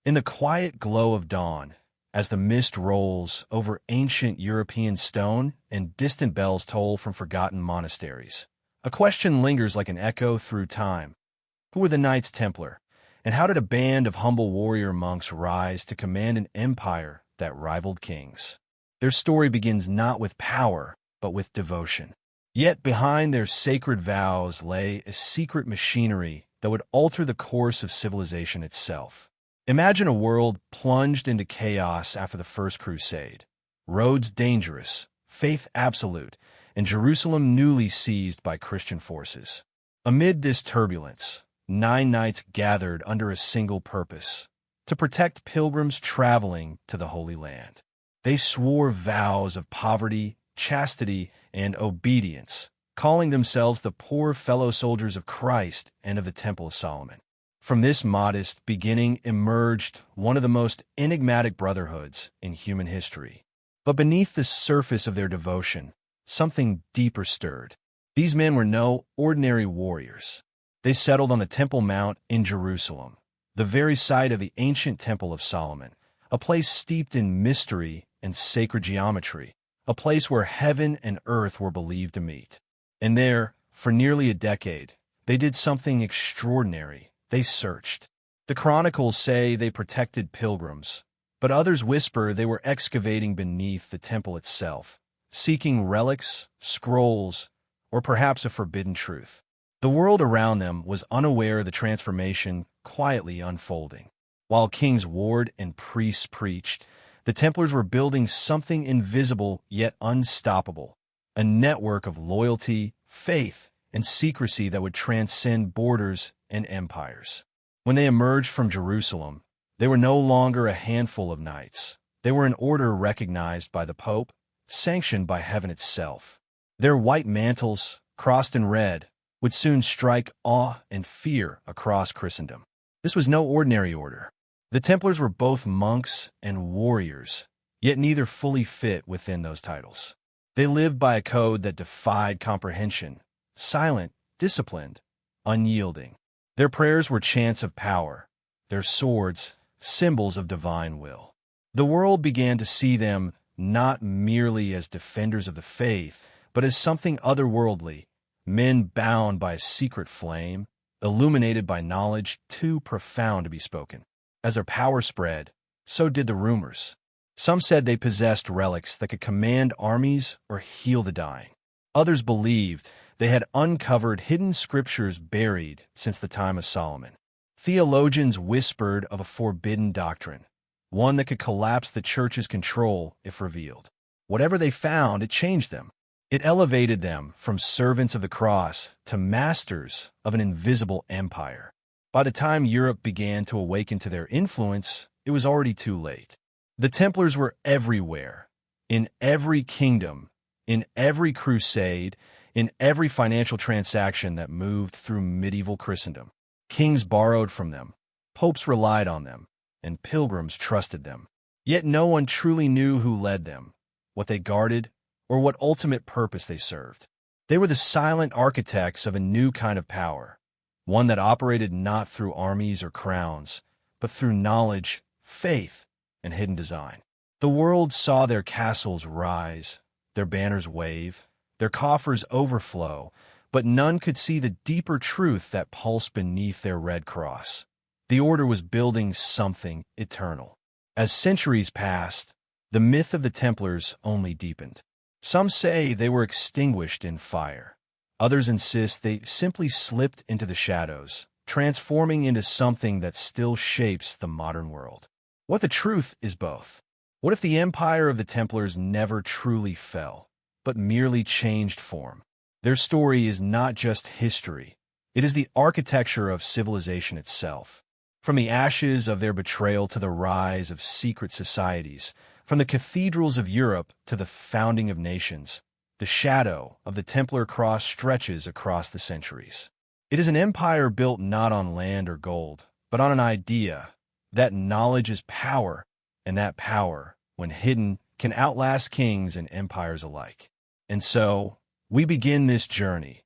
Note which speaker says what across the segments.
Speaker 1: In the quiet glow of dawn, as the mist rolls over ancient European stone and distant bells toll from forgotten monasteries, a question lingers like an echo through time. Who were the Knights Templar, and how did a band of humble warrior monks rise to command an empire that rivaled kings? Their story begins not with power, but with devotion. Yet behind their sacred vows lay a secret machinery that would alter the course of civilization itself. Imagine a world plunged into chaos after the First Crusade, roads dangerous, faith absolute, and Jerusalem newly seized by Christian forces. Amid this turbulence, 9 knights gathered under a single purpose: to protect pilgrims traveling to the Holy Land. They swore vows of poverty, chastity, and obedience, calling themselves the poor fellow soldiers of Christ and of the Temple of Solomon. From this modest beginning emerged one of the most enigmatic brotherhoods in human history. But beneath the surface of their devotion, something deeper stirred. These men were no ordinary warriors. They settled on the Temple Mount in Jerusalem, the very site of the ancient Temple of Solomon, a place steeped in mystery and sacred geometry, a place where heaven and earth were believed to meet. And there, for nearly a decade, they did something extraordinary. They searched. The chronicles say they protected pilgrims, but others whisper they were excavating beneath the temple itself, seeking relics, scrolls, or perhaps a forbidden truth. The world around them was unaware of the transformation quietly unfolding. While kings warred and priests preached, the Templars were building something invisible yet unstoppable, a network of loyalty, faith, and secrecy that would transcend borders and empires. When they emerged from Jerusalem, they were no longer a handful of knights. They were an order recognized by the Pope, sanctioned by heaven itself. Their white mantles, crossed in red, would soon strike awe and fear across Christendom. This was no ordinary order. The Templars were both monks and warriors, yet neither fully fit within those titles. They lived by a code that defied comprehension, silent, disciplined, unyielding. Their prayers were chants of power, their swords symbols of divine will. The world began to see them not merely as defenders of the faith, but as something otherworldly, men bound by a secret flame, illuminated by knowledge too profound to be spoken. As their power spread, so did the rumors. Some said they possessed relics that could command armies or heal the dying. Others believed they had uncovered hidden scriptures buried since the time of Solomon. Theologians whispered of a forbidden doctrine, one that could collapse the church's control if revealed. Whatever they found, it changed them. It elevated them from servants of the cross to masters of an invisible empire. By the time Europe began to awaken to their influence, it was already too late. The Templars were everywhere, in every kingdom, in every crusade, in every financial transaction that moved through medieval Christendom. Kings borrowed from them, popes relied on them, and pilgrims trusted them. Yet no one truly knew who led them, what they guarded, or what ultimate purpose they served. They were the silent architects of a new kind of power, one that operated not through armies or crowns, but through knowledge, faith, and hidden design. The world saw their castles rise, their banners wave, their coffers overflow, but none could see the deeper truth that pulsed beneath their red cross. The order was building something eternal. As centuries passed, the myth of the Templars only deepened. Some say they were extinguished in fire. Others insist they simply slipped into the shadows, transforming into something that still shapes the modern world. What the truth is both. What if the empire of the Templars never truly fell, but merely changed form? Their story is not just history. It is the architecture of civilization itself. From the ashes of their betrayal to the rise of secret societies, from the cathedrals of Europe to the founding of nations, the shadow of the Templar cross stretches across the centuries. It is an empire built not on land or gold, but on an idea that knowledge is power, and that power, when hidden, can outlast kings and empires alike. And so, we begin this journey,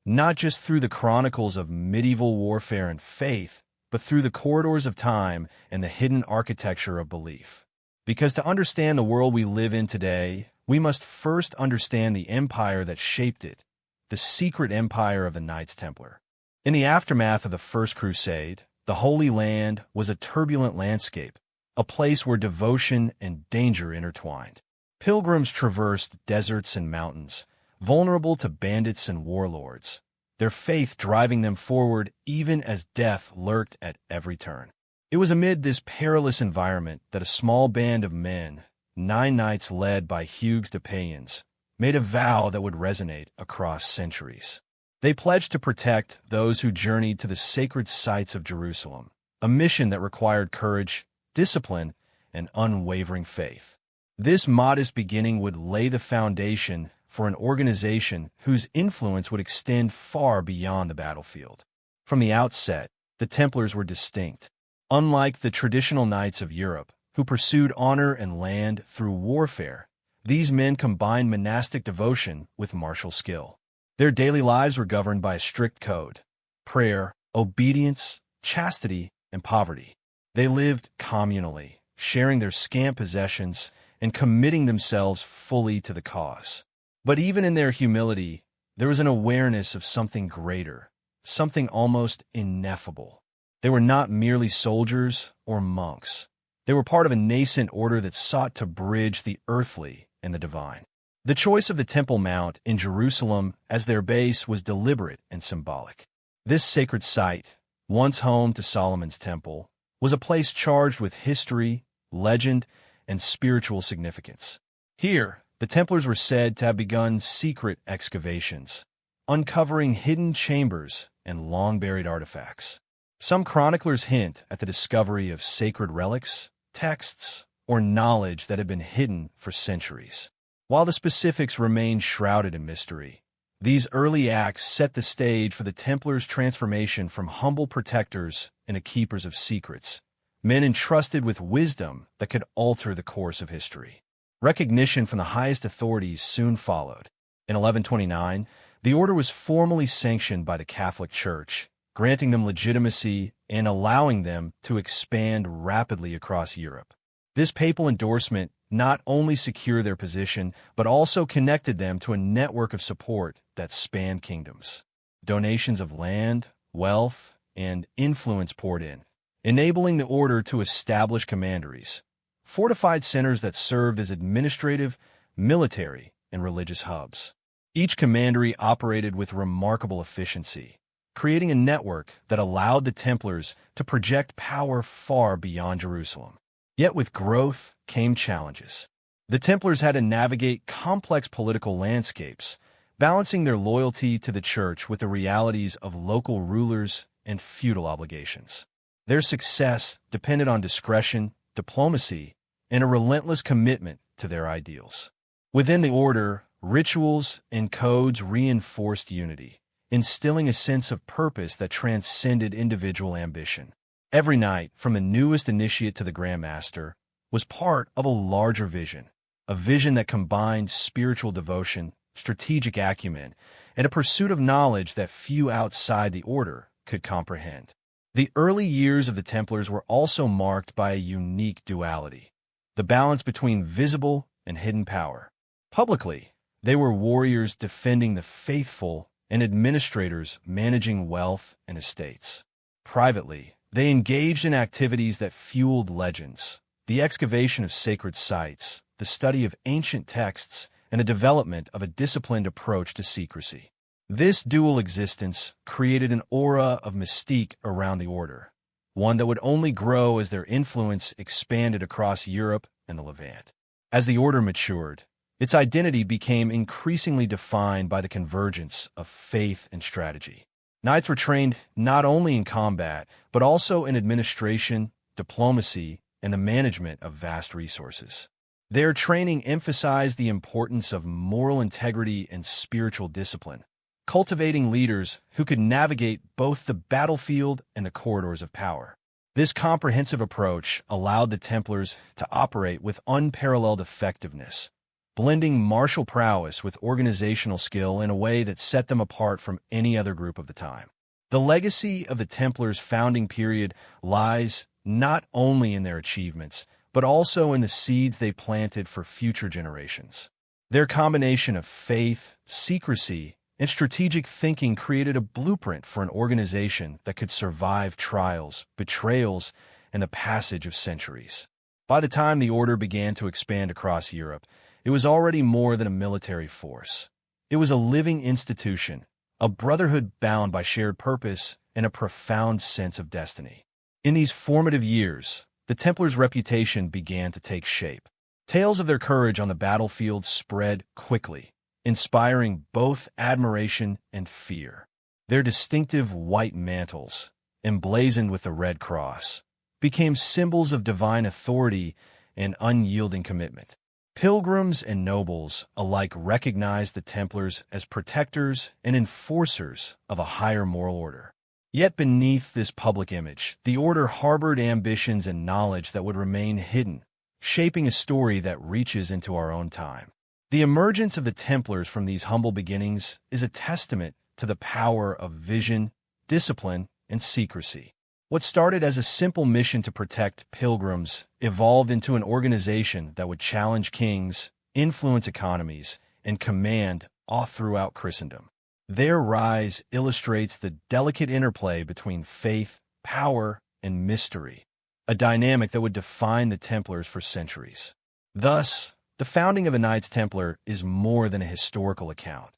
Speaker 1: not just through the chronicles of medieval warfare and faith, but through the corridors of time and the hidden architecture of belief. Because to understand the world we live in today, we must first understand the empire that shaped it, the secret empire of the Knights Templar. In the aftermath of the First Crusade, the Holy Land was a turbulent landscape, a place where devotion and danger intertwined. Pilgrims traversed deserts and mountains, vulnerable to bandits and warlords, their faith driving them forward even as death lurked at every turn. It was amid this perilous environment that a small band of men, 9 knights led by Hugues de Payens, made a vow that would resonate across centuries. They pledged to protect those who journeyed to the sacred sites of Jerusalem, a mission that required courage, discipline, and unwavering faith. This modest beginning would lay the foundation for an organization whose influence would extend far beyond the battlefield. From the outset, the Templars were distinct. Unlike the traditional knights of Europe, who pursued honor and land through warfare, these men combined monastic devotion with martial skill. Their daily lives were governed by a strict code: prayer, obedience, chastity, and poverty. They lived communally, sharing their scant possessions and committing themselves fully to the cause. But even in their humility, there was an awareness of something greater, something almost ineffable. They were not merely soldiers or monks. They were part of a nascent order that sought to bridge the earthly and the divine. The choice of the Temple Mount in Jerusalem as their base was deliberate and symbolic. This sacred site, once home to Solomon's temple, was a place charged with history, legend, and spiritual significance. Here, the Templars were said to have begun secret excavations, uncovering hidden chambers and long-buried artifacts. Some chroniclers hint at the discovery of sacred relics, texts, or knowledge that had been hidden for centuries. While the specifics remain shrouded in mystery, these early acts set the stage for the Templars' transformation from humble protectors into keepers of secrets, men entrusted with wisdom that could alter the course of history. Recognition from the highest authorities soon followed. In 1129, the order was formally sanctioned by the Catholic Church, granting them legitimacy and allowing them to expand rapidly across Europe. This papal endorsement not only secured their position, but also connected them to a network of support that spanned kingdoms. Donations of land, wealth, and influence poured in, enabling the order to establish commanderies, fortified centers that served as administrative, military, and religious hubs. Each commandery operated with remarkable efficiency, creating a network that allowed the Templars to project power far beyond Jerusalem. Yet with growth came challenges. The Templars had to navigate complex political landscapes, balancing their loyalty to the Church with the realities of local rulers and feudal obligations. Their success depended on discretion, diplomacy, and a relentless commitment to their ideals. Within the order, rituals and codes reinforced unity, instilling a sense of purpose that transcended individual ambition. Every knight, from the newest initiate to the Grand Master, was part of a larger vision, a vision that combined spiritual devotion, strategic acumen, and a pursuit of knowledge that few outside the order could comprehend. The early years of the Templars were also marked by a unique duality: the balance between visible and hidden power. Publicly, they were warriors defending the faithful and administrators managing wealth and estates. Privately, they engaged in activities that fueled legends, the excavation of sacred sites, the study of ancient texts, and the development of a disciplined approach to secrecy. This dual existence created an aura of mystique around the order, one that would only grow as their influence expanded across Europe and the Levant. As the order matured, its identity became increasingly defined by the convergence of faith and strategy. Knights were trained not only in combat, but also in administration, diplomacy, and the management of vast resources. Their training emphasized the importance of moral integrity and spiritual discipline, cultivating leaders who could navigate both the battlefield and the corridors of power. This comprehensive approach allowed the Templars to operate with unparalleled effectiveness, blending martial prowess with organizational skill in a way that set them apart from any other group of the time. The legacy of the Templars' founding period lies not only in their achievements, but also in the seeds they planted for future generations. Their combination of faith, secrecy, and strategic thinking created a blueprint for an organization that could survive trials, betrayals, and the passage of centuries. By the time the order began to expand across Europe, it was already more than a military force. It was a living institution, a brotherhood bound by shared purpose and a profound sense of destiny. In these formative years, the Templars' reputation began to take shape. Tales of their courage on the battlefield spread quickly, inspiring both admiration and fear. Their distinctive white mantles, emblazoned with the Red Cross, became symbols of divine authority and unyielding commitment. Pilgrims and nobles alike recognized the Templars as protectors and enforcers of a higher moral order. Yet beneath this public image, the order harbored ambitions and knowledge that would remain hidden, shaping a story that reaches into our own time. The emergence of the Templars from these humble beginnings is a testament to the power of vision, discipline, and secrecy. What started as a simple mission to protect pilgrims evolved into an organization that would challenge kings, influence economies, and command all throughout Christendom. Their rise illustrates the delicate interplay between faith, power, and mystery, a dynamic that would define the Templars for centuries. Thus, the founding of the Knights Templar is more than a historical account.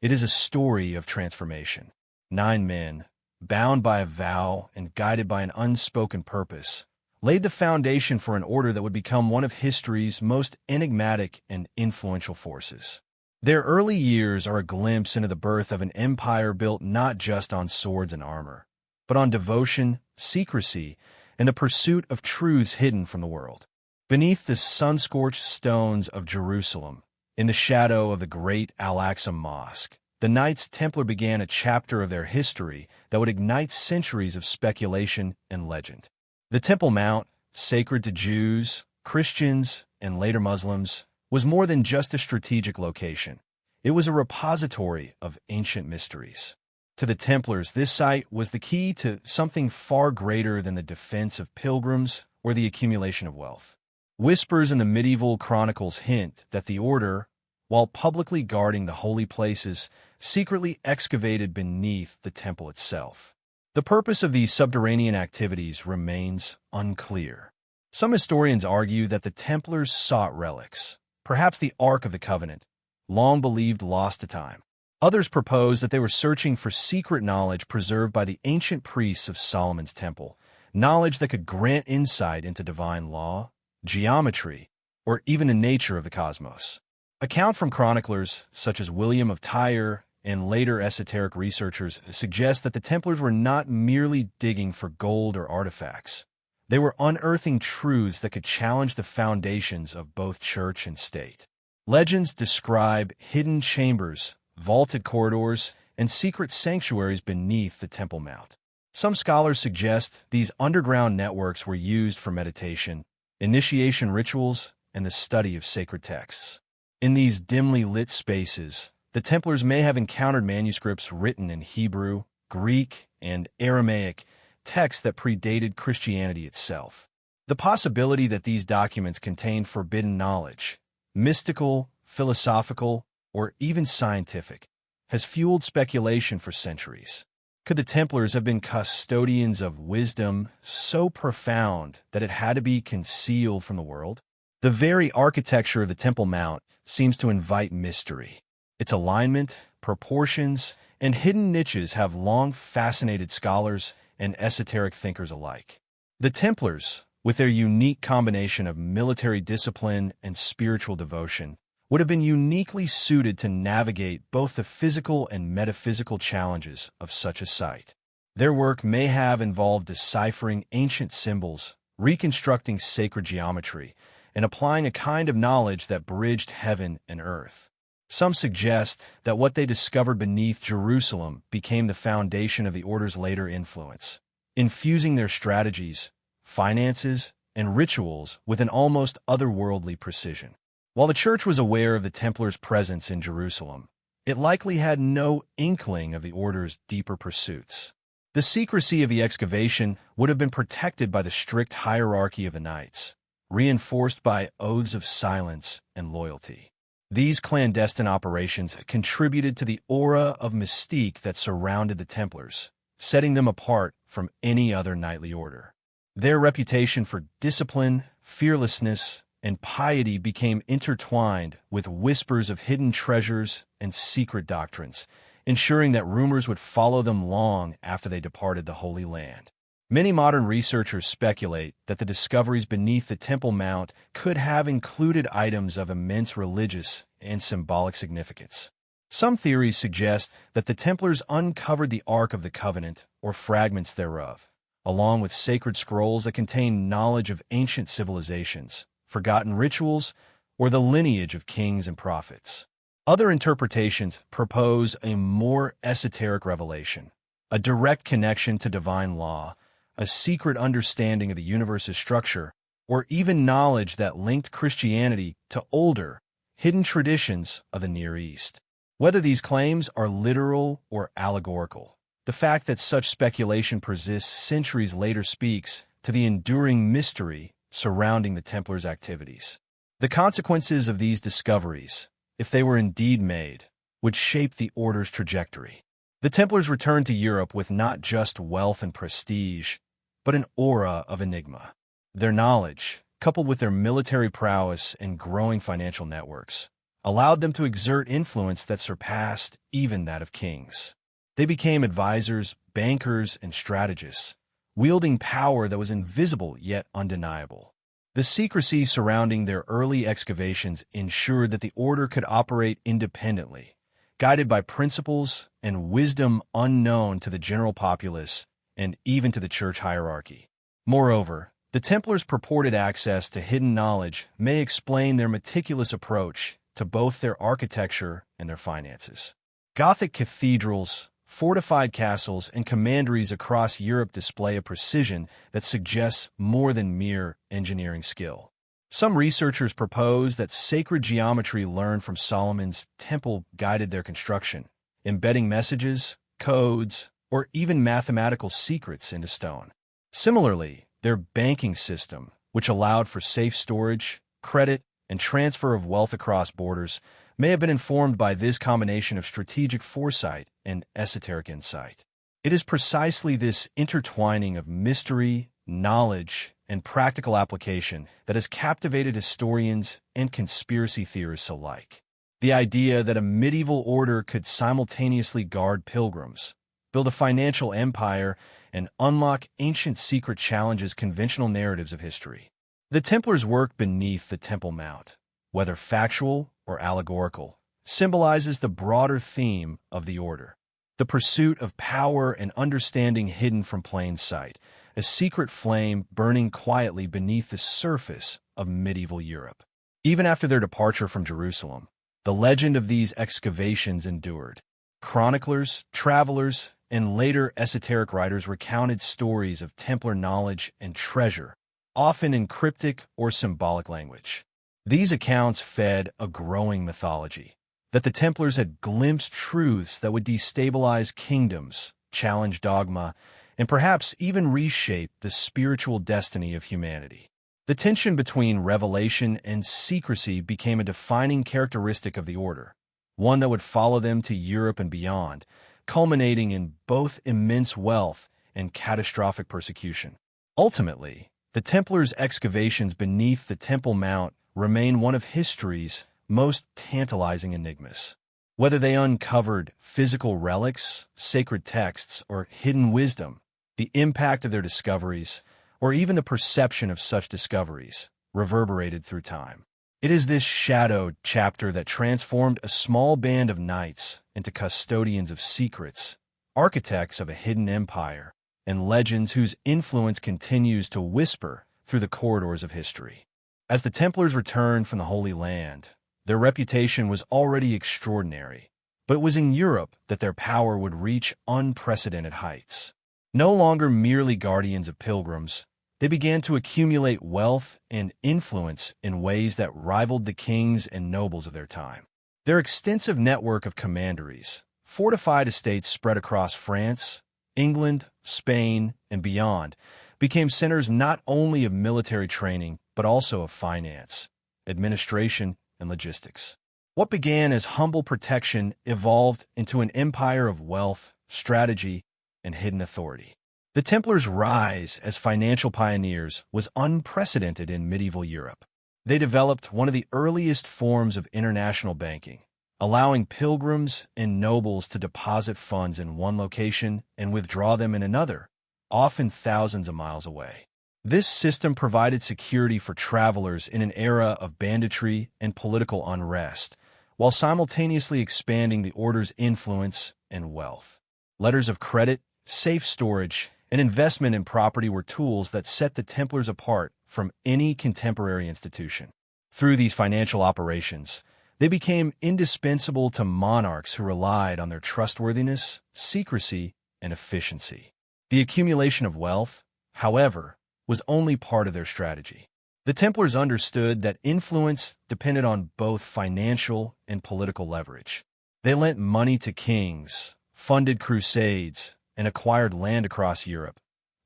Speaker 1: It is a story of transformation. 9 men, bound by a vow and guided by an unspoken purpose, laid the foundation for an order that would become one of history's most enigmatic and influential forces. Their early years are a glimpse into the birth of an empire built not just on swords and armor, but on devotion, secrecy, and the pursuit of truths hidden from the world. Beneath the sun-scorched stones of Jerusalem, in the shadow of the great Al-Aqsa Mosque, the Knights Templar began a chapter of their history that would ignite centuries of speculation and legend. The Temple Mount, sacred to Jews, Christians, and later Muslims, was more than just a strategic location. It was a repository of ancient mysteries. To the Templars, this site was the key to something far greater than the defense of pilgrims or the accumulation of wealth. Whispers in the medieval chronicles hint that the order, while publicly guarding the holy places, secretly excavated beneath the temple itself. The purpose of these subterranean activities remains unclear. Some historians argue that the Templars sought relics, perhaps the Ark of the Covenant, long believed lost to time. Others propose that they were searching for secret knowledge preserved by the ancient priests of Solomon's temple, knowledge that could grant insight into divine law, geometry, or even the nature of the cosmos. Accounts from chroniclers, such as William of Tyre and later esoteric researchers, suggest that the Templars were not merely digging for gold or artifacts. They were unearthing truths that could challenge the foundations of both church and state. Legends describe hidden chambers, vaulted corridors, and secret sanctuaries beneath the Temple Mount. Some scholars suggest these underground networks were used for meditation, initiation rituals, and the study of sacred texts. In these dimly lit spaces, the Templars may have encountered manuscripts written in Hebrew, Greek, and Aramaic, texts that predated Christianity itself. The possibility that these documents contained forbidden knowledge, mystical, philosophical, or even scientific, has fueled speculation for centuries. Could the Templars have been custodians of wisdom so profound that it had to be concealed from the world? The very architecture of the Temple Mount seems to invite mystery. Its alignment, proportions, and hidden niches have long fascinated scholars and esoteric thinkers alike. The Templars, with their unique combination of military discipline and spiritual devotion, would have been uniquely suited to navigate both the physical and metaphysical challenges of such a site. Their work may have involved deciphering ancient symbols, reconstructing sacred geometry, and applying a kind of knowledge that bridged heaven and earth. Some suggest that what they discovered beneath Jerusalem became the foundation of the order's later influence, infusing their strategies, finances, and rituals with an almost otherworldly precision. While the Church was aware of the Templars' presence in Jerusalem, it likely had no inkling of the order's deeper pursuits. The secrecy of the excavation would have been protected by the strict hierarchy of the knights, reinforced by oaths of silence and loyalty. These clandestine operations contributed to the aura of mystique that surrounded the Templars, setting them apart from any other knightly order. Their reputation for discipline, fearlessness, and piety became intertwined with whispers of hidden treasures and secret doctrines, ensuring that rumors would follow them long after they departed the Holy Land. Many modern researchers speculate that the discoveries beneath the Temple Mount could have included items of immense religious and symbolic significance. Some theories suggest that the Templars uncovered the Ark of the Covenant, or fragments thereof, along with sacred scrolls that contain knowledge of ancient civilizations, forgotten rituals, or the lineage of kings and prophets. Other interpretations propose a more esoteric revelation, a direct connection to divine law, a secret understanding of the universe's structure, or even knowledge that linked Christianity to older, hidden traditions of the Near East. Whether these claims are literal or allegorical, the fact that such speculation persists centuries later speaks to the enduring mystery surrounding the Templars' activities. The consequences of these discoveries, if they were indeed made, would shape the Order's trajectory. The Templars returned to Europe with not just wealth and prestige, but an aura of enigma. Their knowledge, coupled with their military prowess and growing financial networks, allowed them to exert influence that surpassed even that of kings. They became advisors, bankers, and strategists, wielding power that was invisible yet undeniable. The secrecy surrounding their early excavations ensured that the Order could operate independently, guided by principles and wisdom unknown to the general populace and even to the church hierarchy. Moreover, the Templars' purported access to hidden knowledge may explain their meticulous approach to both their architecture and their finances. Gothic cathedrals, fortified castles, and commanderies across Europe display a precision that suggests more than mere engineering skill. Some researchers propose that sacred geometry learned from Solomon's temple guided their construction, embedding messages, codes, or even mathematical secrets into stone. Similarly, their banking system, which allowed for safe storage, credit, and transfer of wealth across borders, may have been informed by this combination of strategic foresight and esoteric insight. It is precisely this intertwining of mystery, knowledge, and practical application that has captivated historians and conspiracy theorists alike. The idea that a medieval order could simultaneously guard pilgrims, build a financial empire, and unlock ancient secret challenges conventional narratives of history. The Templars' work beneath the Temple Mount, whether factual or allegorical, symbolizes the broader theme of the Order, the pursuit of power and understanding hidden from plain sight, a secret flame burning quietly beneath the surface of medieval Europe. Even after their departure from Jerusalem, the legend of these excavations endured. Chroniclers, travelers, and later esoteric writers recounted stories of Templar knowledge and treasure, often in cryptic or symbolic language. These accounts fed a growing mythology that the Templars had glimpsed truths that would destabilize kingdoms, challenge dogma, and perhaps even reshape the spiritual destiny of humanity. The tension between revelation and secrecy became a defining characteristic of the Order, one that would follow them to Europe and beyond, culminating in both immense wealth and catastrophic persecution. Ultimately, the Templars' excavations beneath the Temple Mount remain one of history's most tantalizing enigmas. Whether they uncovered physical relics, sacred texts, or hidden wisdom, the impact of their discoveries, or even the perception of such discoveries, reverberated through time. It is this shadowed chapter that transformed a small band of knights into custodians of secrets, architects of a hidden empire, and legends whose influence continues to whisper through the corridors of history. As the Templars returned from the Holy Land, their reputation was already extraordinary, but it was in Europe that their power would reach unprecedented heights. No longer merely guardians of pilgrims, they began to accumulate wealth and influence in ways that rivaled the kings and nobles of their time. Their extensive network of commanderies, fortified estates spread across France, England, Spain, and beyond became centers not only of military training, but also of finance, administration, and logistics. What began as humble protection evolved into an empire of wealth, strategy, and hidden authority. The Templars' rise as financial pioneers was unprecedented in medieval Europe. They developed one of the earliest forms of international banking, allowing pilgrims and nobles to deposit funds in one location and withdraw them in another, often thousands of miles away. This system provided security for travelers in an era of banditry and political unrest, while simultaneously expanding the order's influence and wealth. Letters of credit, safe storage, and investment in property were tools that set the Templars apart from any contemporary institution. Through these financial operations, they became indispensable to monarchs who relied on their trustworthiness, secrecy, and efficiency. The accumulation of wealth, however, was only part of their strategy. The Templars understood that influence depended on both financial and political leverage. They lent money to kings, funded crusades, and acquired land across Europe,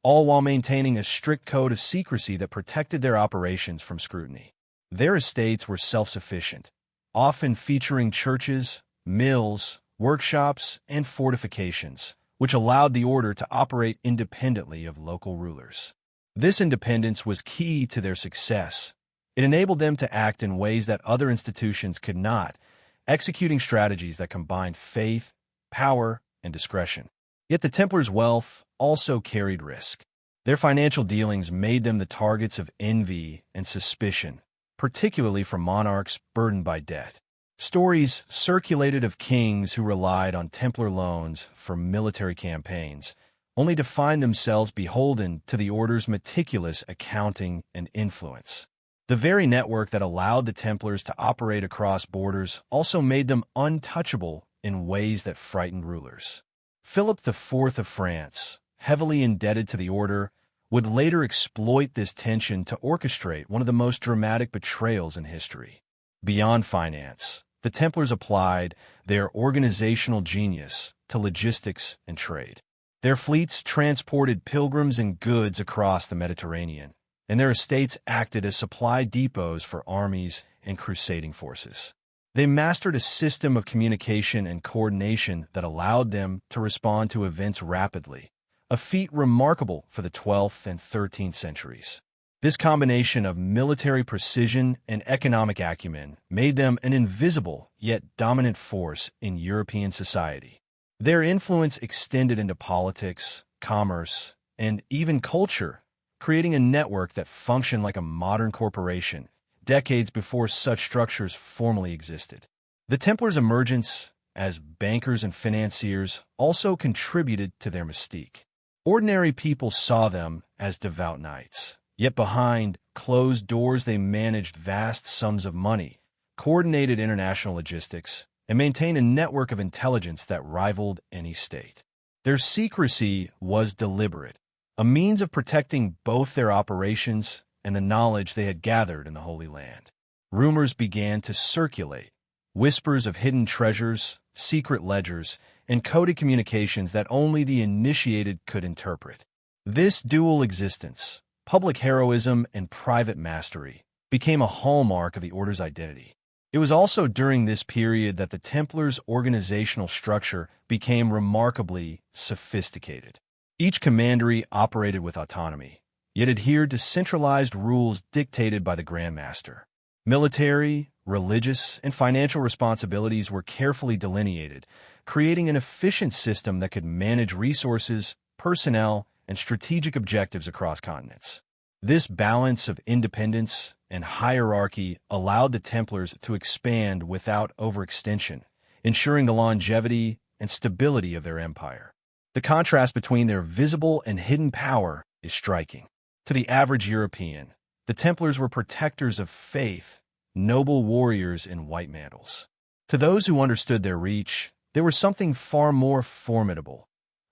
Speaker 1: all while maintaining a strict code of secrecy that protected their operations from scrutiny. Their estates were self-sufficient, often featuring churches, mills, workshops, and fortifications, which allowed the order to operate independently of local rulers. This independence was key to their success. It enabled them to act in ways that other institutions could not, executing strategies that combined faith, power, and discretion. Yet the Templars' wealth also carried risk. Their financial dealings made them the targets of envy and suspicion, particularly from monarchs burdened by debt. Stories circulated of kings who relied on Templar loans for military campaigns, only to find themselves beholden to the order's meticulous accounting and influence. The very network that allowed the Templars to operate across borders also made them untouchable in ways that frightened rulers. Philip IV of France, heavily indebted to the order, would later exploit this tension to orchestrate one of the most dramatic betrayals in history. Beyond finance, the Templars applied their organizational genius to logistics and trade. Their fleets transported pilgrims and goods across the Mediterranean, and their estates acted as supply depots for armies and crusading forces. They mastered a system of communication and coordination that allowed them to respond to events rapidly, a feat remarkable for the 12th and 13th centuries. This combination of military precision and economic acumen made them an invisible yet dominant force in European society. Their influence extended into politics, commerce, and even culture, creating a network that functioned like a modern corporation, decades before such structures formally existed. The Templars' emergence as bankers and financiers also contributed to their mystique. Ordinary people saw them as devout knights, yet behind closed doors they managed vast sums of money, coordinated international logistics, and maintained a network of intelligence that rivaled any state. Their secrecy was deliberate, a means of protecting both their operations and the knowledge they had gathered in the Holy Land. Rumors began to circulate, whispers of hidden treasures, secret ledgers, and coded communications that only the initiated could interpret. This dual existence, public heroism and private mastery, became a hallmark of the Order's identity. It was also during this period that the Templars' organizational structure became remarkably sophisticated. Each commandery operated with autonomy, yet adhered to centralized rules dictated by the Grand Master. Military, religious, and financial responsibilities were carefully delineated, creating an efficient system that could manage resources, personnel, and strategic objectives across continents. This balance of independence and hierarchy allowed the Templars to expand without overextension, ensuring the longevity and stability of their empire. The contrast between their visible and hidden power is striking. To the average European, the Templars were protectors of faith, noble warriors in white mantles. To those who understood their reach, they were something far more formidable,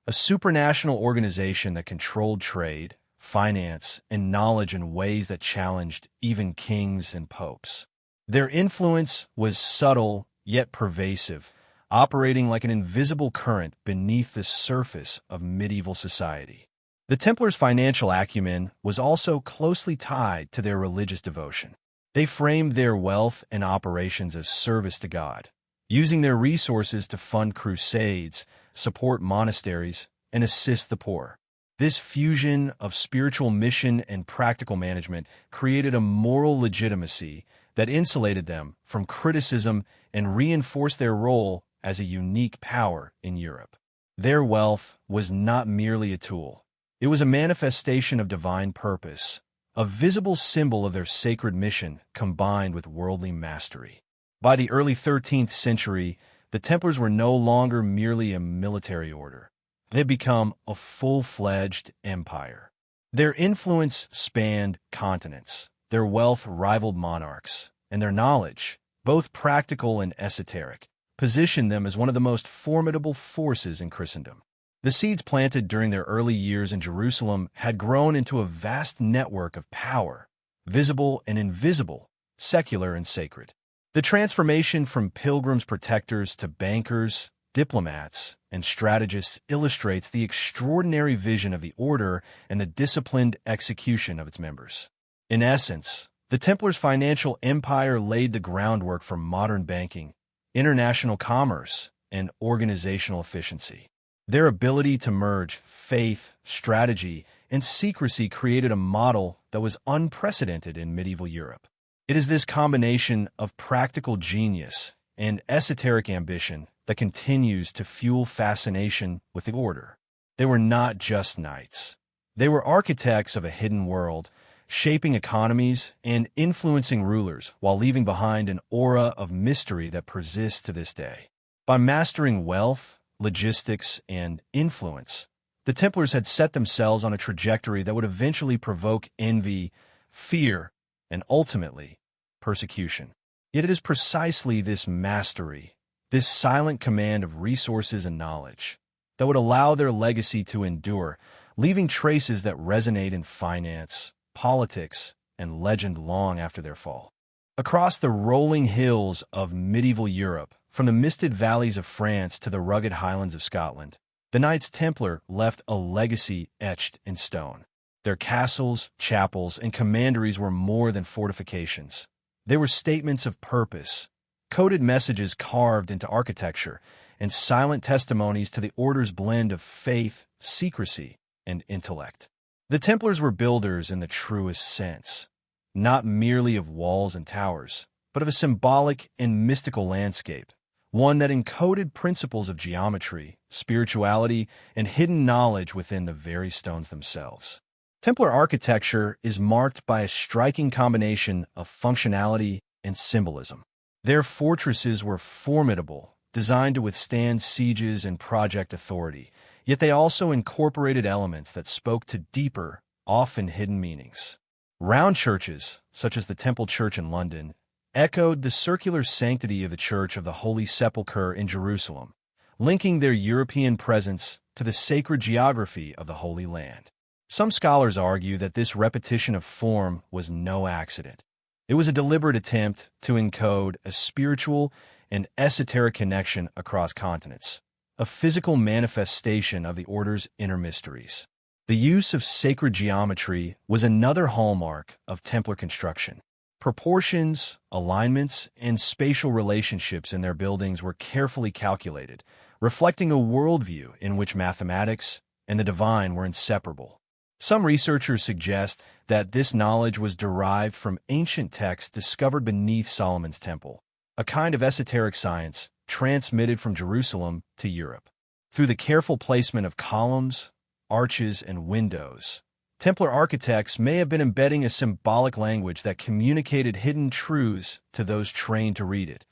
Speaker 1: a supranational organization that controlled trade, finance, and knowledge in ways that challenged even kings and popes. Their influence was subtle yet pervasive, operating like an invisible current beneath the surface of medieval society. The Templars' financial acumen was also closely tied to their religious devotion. They framed their wealth and operations as service to God, using their resources to fund crusades, support monasteries, and assist the poor. This fusion of spiritual mission and practical management created a moral legitimacy that insulated them from criticism and reinforced their role as a unique power in Europe. Their wealth was not merely a tool. It was a manifestation of divine purpose, a visible symbol of their sacred mission combined with worldly mastery. By the early 13th century, the Templars were no longer merely a military order. They had become a full-fledged empire. Their influence spanned continents, their wealth rivaled monarchs, and their knowledge, both practical and esoteric, positioned them as one of the most formidable forces in Christendom. The seeds planted during their early years in Jerusalem had grown into a vast network of power, visible and invisible, secular and sacred. The transformation from pilgrims' protectors to bankers, diplomats, and strategists illustrates the extraordinary vision of the order and the disciplined execution of its members. In essence, the Templars' financial empire laid the groundwork for modern banking, international commerce, and organizational efficiency. Their ability to merge faith, strategy, and secrecy created a model that was unprecedented in medieval Europe. It is this combination of practical genius and esoteric ambition that continues to fuel fascination with the order. They were not just knights. They were architects of a hidden world, shaping economies and influencing rulers while leaving behind an aura of mystery that persists to this day. By mastering wealth, logistics, and influence, the Templars had set themselves on a trajectory that would eventually provoke envy, fear, and ultimately, persecution. Yet it is precisely this mastery, this silent command of resources and knowledge, that would allow their legacy to endure, leaving traces that resonate in finance, politics, and legend long after their fall. Across the rolling hills of medieval Europe, from the misted valleys of France to the rugged highlands of Scotland, the Knights Templar left a legacy etched in stone. Their castles, chapels, and commanderies were more than fortifications. They were statements of purpose, coded messages carved into architecture, and silent testimonies to the order's blend of faith, secrecy, and intellect. The Templars were builders in the truest sense, not merely of walls and towers, but of a symbolic and mystical landscape, one that encoded principles of geometry, spirituality, and hidden knowledge within the very stones themselves. Templar architecture is marked by a striking combination of functionality and symbolism. Their fortresses were formidable, designed to withstand sieges and project authority, yet they also incorporated elements that spoke to deeper, often hidden meanings. Round churches, such as the Temple Church in London, echoed the circular sanctity of the Church of the Holy Sepulchre in Jerusalem, linking their European presence to the sacred geography of the Holy Land. Some scholars argue that this repetition of form was no accident. It was a deliberate attempt to encode a spiritual and esoteric connection across continents, a physical manifestation of the order's inner mysteries. The use of sacred geometry was another hallmark of Templar construction. Proportions, alignments, and spatial relationships in their buildings were carefully calculated, reflecting a worldview in which mathematics and the divine were inseparable. Some researchers suggest that this knowledge was derived from ancient texts discovered beneath Solomon's Temple, a kind of esoteric science transmitted from Jerusalem to Europe. Through the careful placement of columns, arches, and windows, Templar architects may have been embedding a symbolic language that communicated hidden truths to those trained to read it,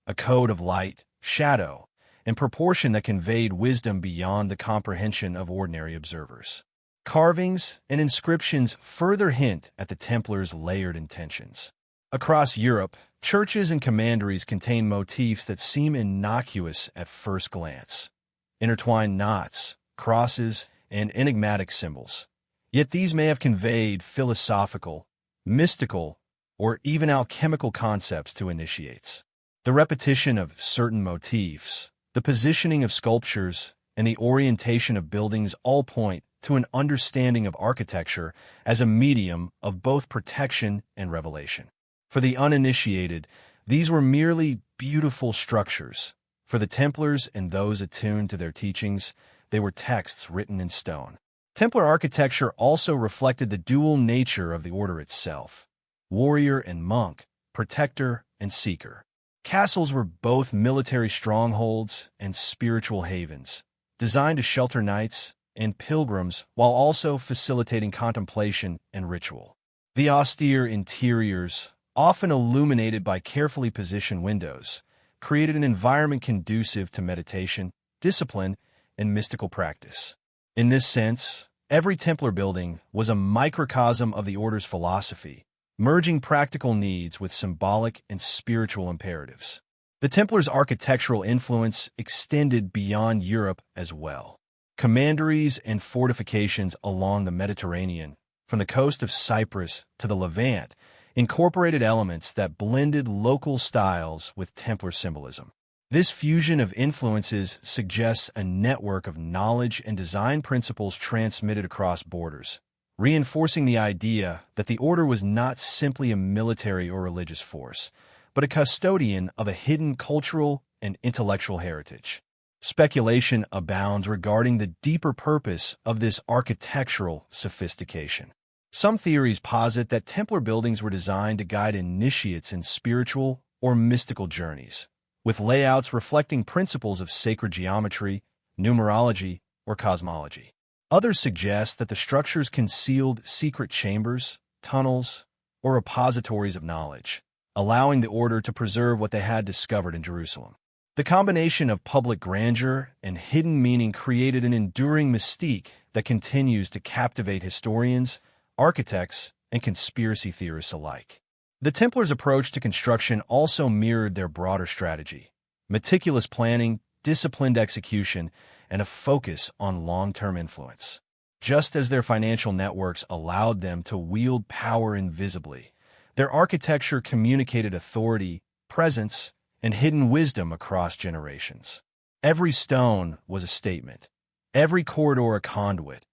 Speaker 1: a code of light, shadow, and proportion that conveyed wisdom beyond the comprehension of ordinary observers. Carvings and inscriptions further hint at the Templars' layered intentions. Across Europe, churches and commanderies contain motifs that seem innocuous at first glance. Intertwined knots, crosses, and enigmatic symbols. Yet these may have conveyed philosophical, mystical, or even alchemical concepts to initiates. The repetition of certain motifs, The positioning of sculptures and the orientation of buildings all point to an understanding of architecture as a medium of both protection and revelation. For the uninitiated, these were merely beautiful structures. For the Templars and those attuned to their teachings, they were texts written in stone. Templar architecture also reflected the dual nature of the order itself: warrior and monk, protector and seeker. Castles were both military strongholds and spiritual havens, designed to shelter knights and pilgrims while also facilitating contemplation and ritual. The austere interiors, often illuminated by carefully positioned windows, created an environment conducive to meditation, discipline, and mystical practice. In this sense, every Templar building was a microcosm of the order's philosophy, merging practical needs with symbolic and spiritual imperatives. The Templars' architectural influence extended beyond Europe as well. Commanderies and fortifications along the Mediterranean, from the coast of Cyprus to the Levant, incorporated elements that blended local styles with Templar symbolism. This fusion of influences suggests a network of knowledge and design principles transmitted across borders, reinforcing the idea that the order was not simply a military or religious force, but a custodian of a hidden cultural and intellectual heritage. Speculation abounds regarding the deeper purpose of this architectural sophistication. Some theories posit that Templar buildings were designed to guide initiates in spiritual or mystical journeys, with layouts reflecting principles of sacred geometry, numerology, or cosmology. Others suggest that the structures concealed secret chambers, tunnels, or repositories of knowledge, allowing the order to preserve what they had discovered in Jerusalem. The combination of public grandeur and hidden meaning created an enduring mystique that continues to captivate historians, architects, and conspiracy theorists alike. The Templars' approach to construction also mirrored their broader strategy: meticulous planning, disciplined execution, and a focus on long-term influence. Just as their financial networks allowed them to wield power invisibly, their architecture communicated authority, presence, and hidden wisdom across generations. Every stone was a statement, every corridor a conduit,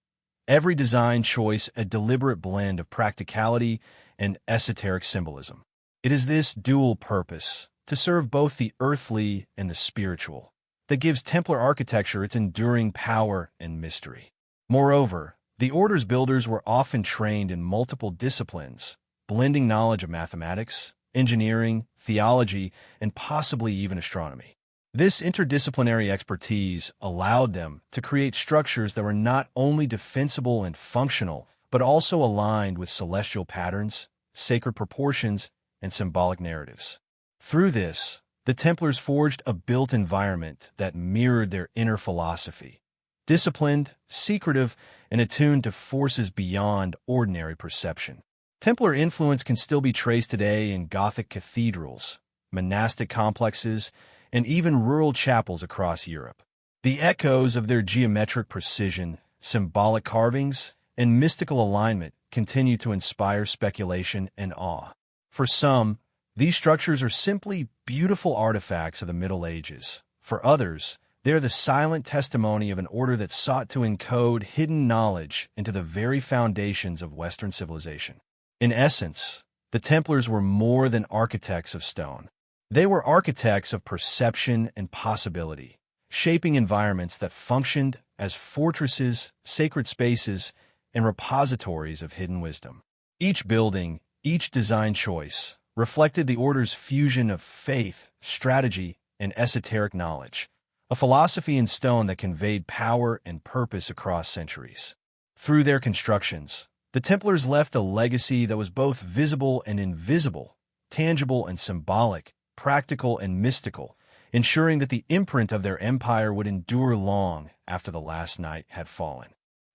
Speaker 1: every design choice a deliberate blend of practicality and esoteric symbolism. It is this dual purpose, to serve both the earthly and the spiritual, that gives Templar architecture its enduring power and mystery. Moreover, the order's builders were often trained in multiple disciplines, blending knowledge of mathematics, engineering, theology, and possibly even astronomy. This interdisciplinary expertise allowed them to create structures that were not only defensible and functional, but also aligned with celestial patterns, sacred proportions, and symbolic narratives. Through this, the Templars forged a built environment that mirrored their inner philosophy: disciplined, secretive, and attuned to forces beyond ordinary perception. Templar influence can still be traced today in Gothic cathedrals, monastic complexes, and even rural chapels across Europe. The echoes of their geometric precision, symbolic carvings, and mystical alignment continue to inspire speculation and awe. For some, these structures are simply beautiful artifacts of the Middle Ages. For others, they are the silent testimony of an order that sought to encode hidden knowledge into the very foundations of Western civilization. In essence, the Templars were more than architects of stone. They were architects of perception and possibility, shaping environments that functioned as fortresses, sacred spaces, and repositories of hidden wisdom. Each building, each design choice, reflected the order's fusion of faith, strategy, and esoteric knowledge, a philosophy in stone that conveyed power and purpose across centuries. Through their constructions, the Templars left a legacy that was both visible and invisible, tangible and symbolic, practical and mystical, ensuring that the imprint of their empire would endure long after the last knight had fallen.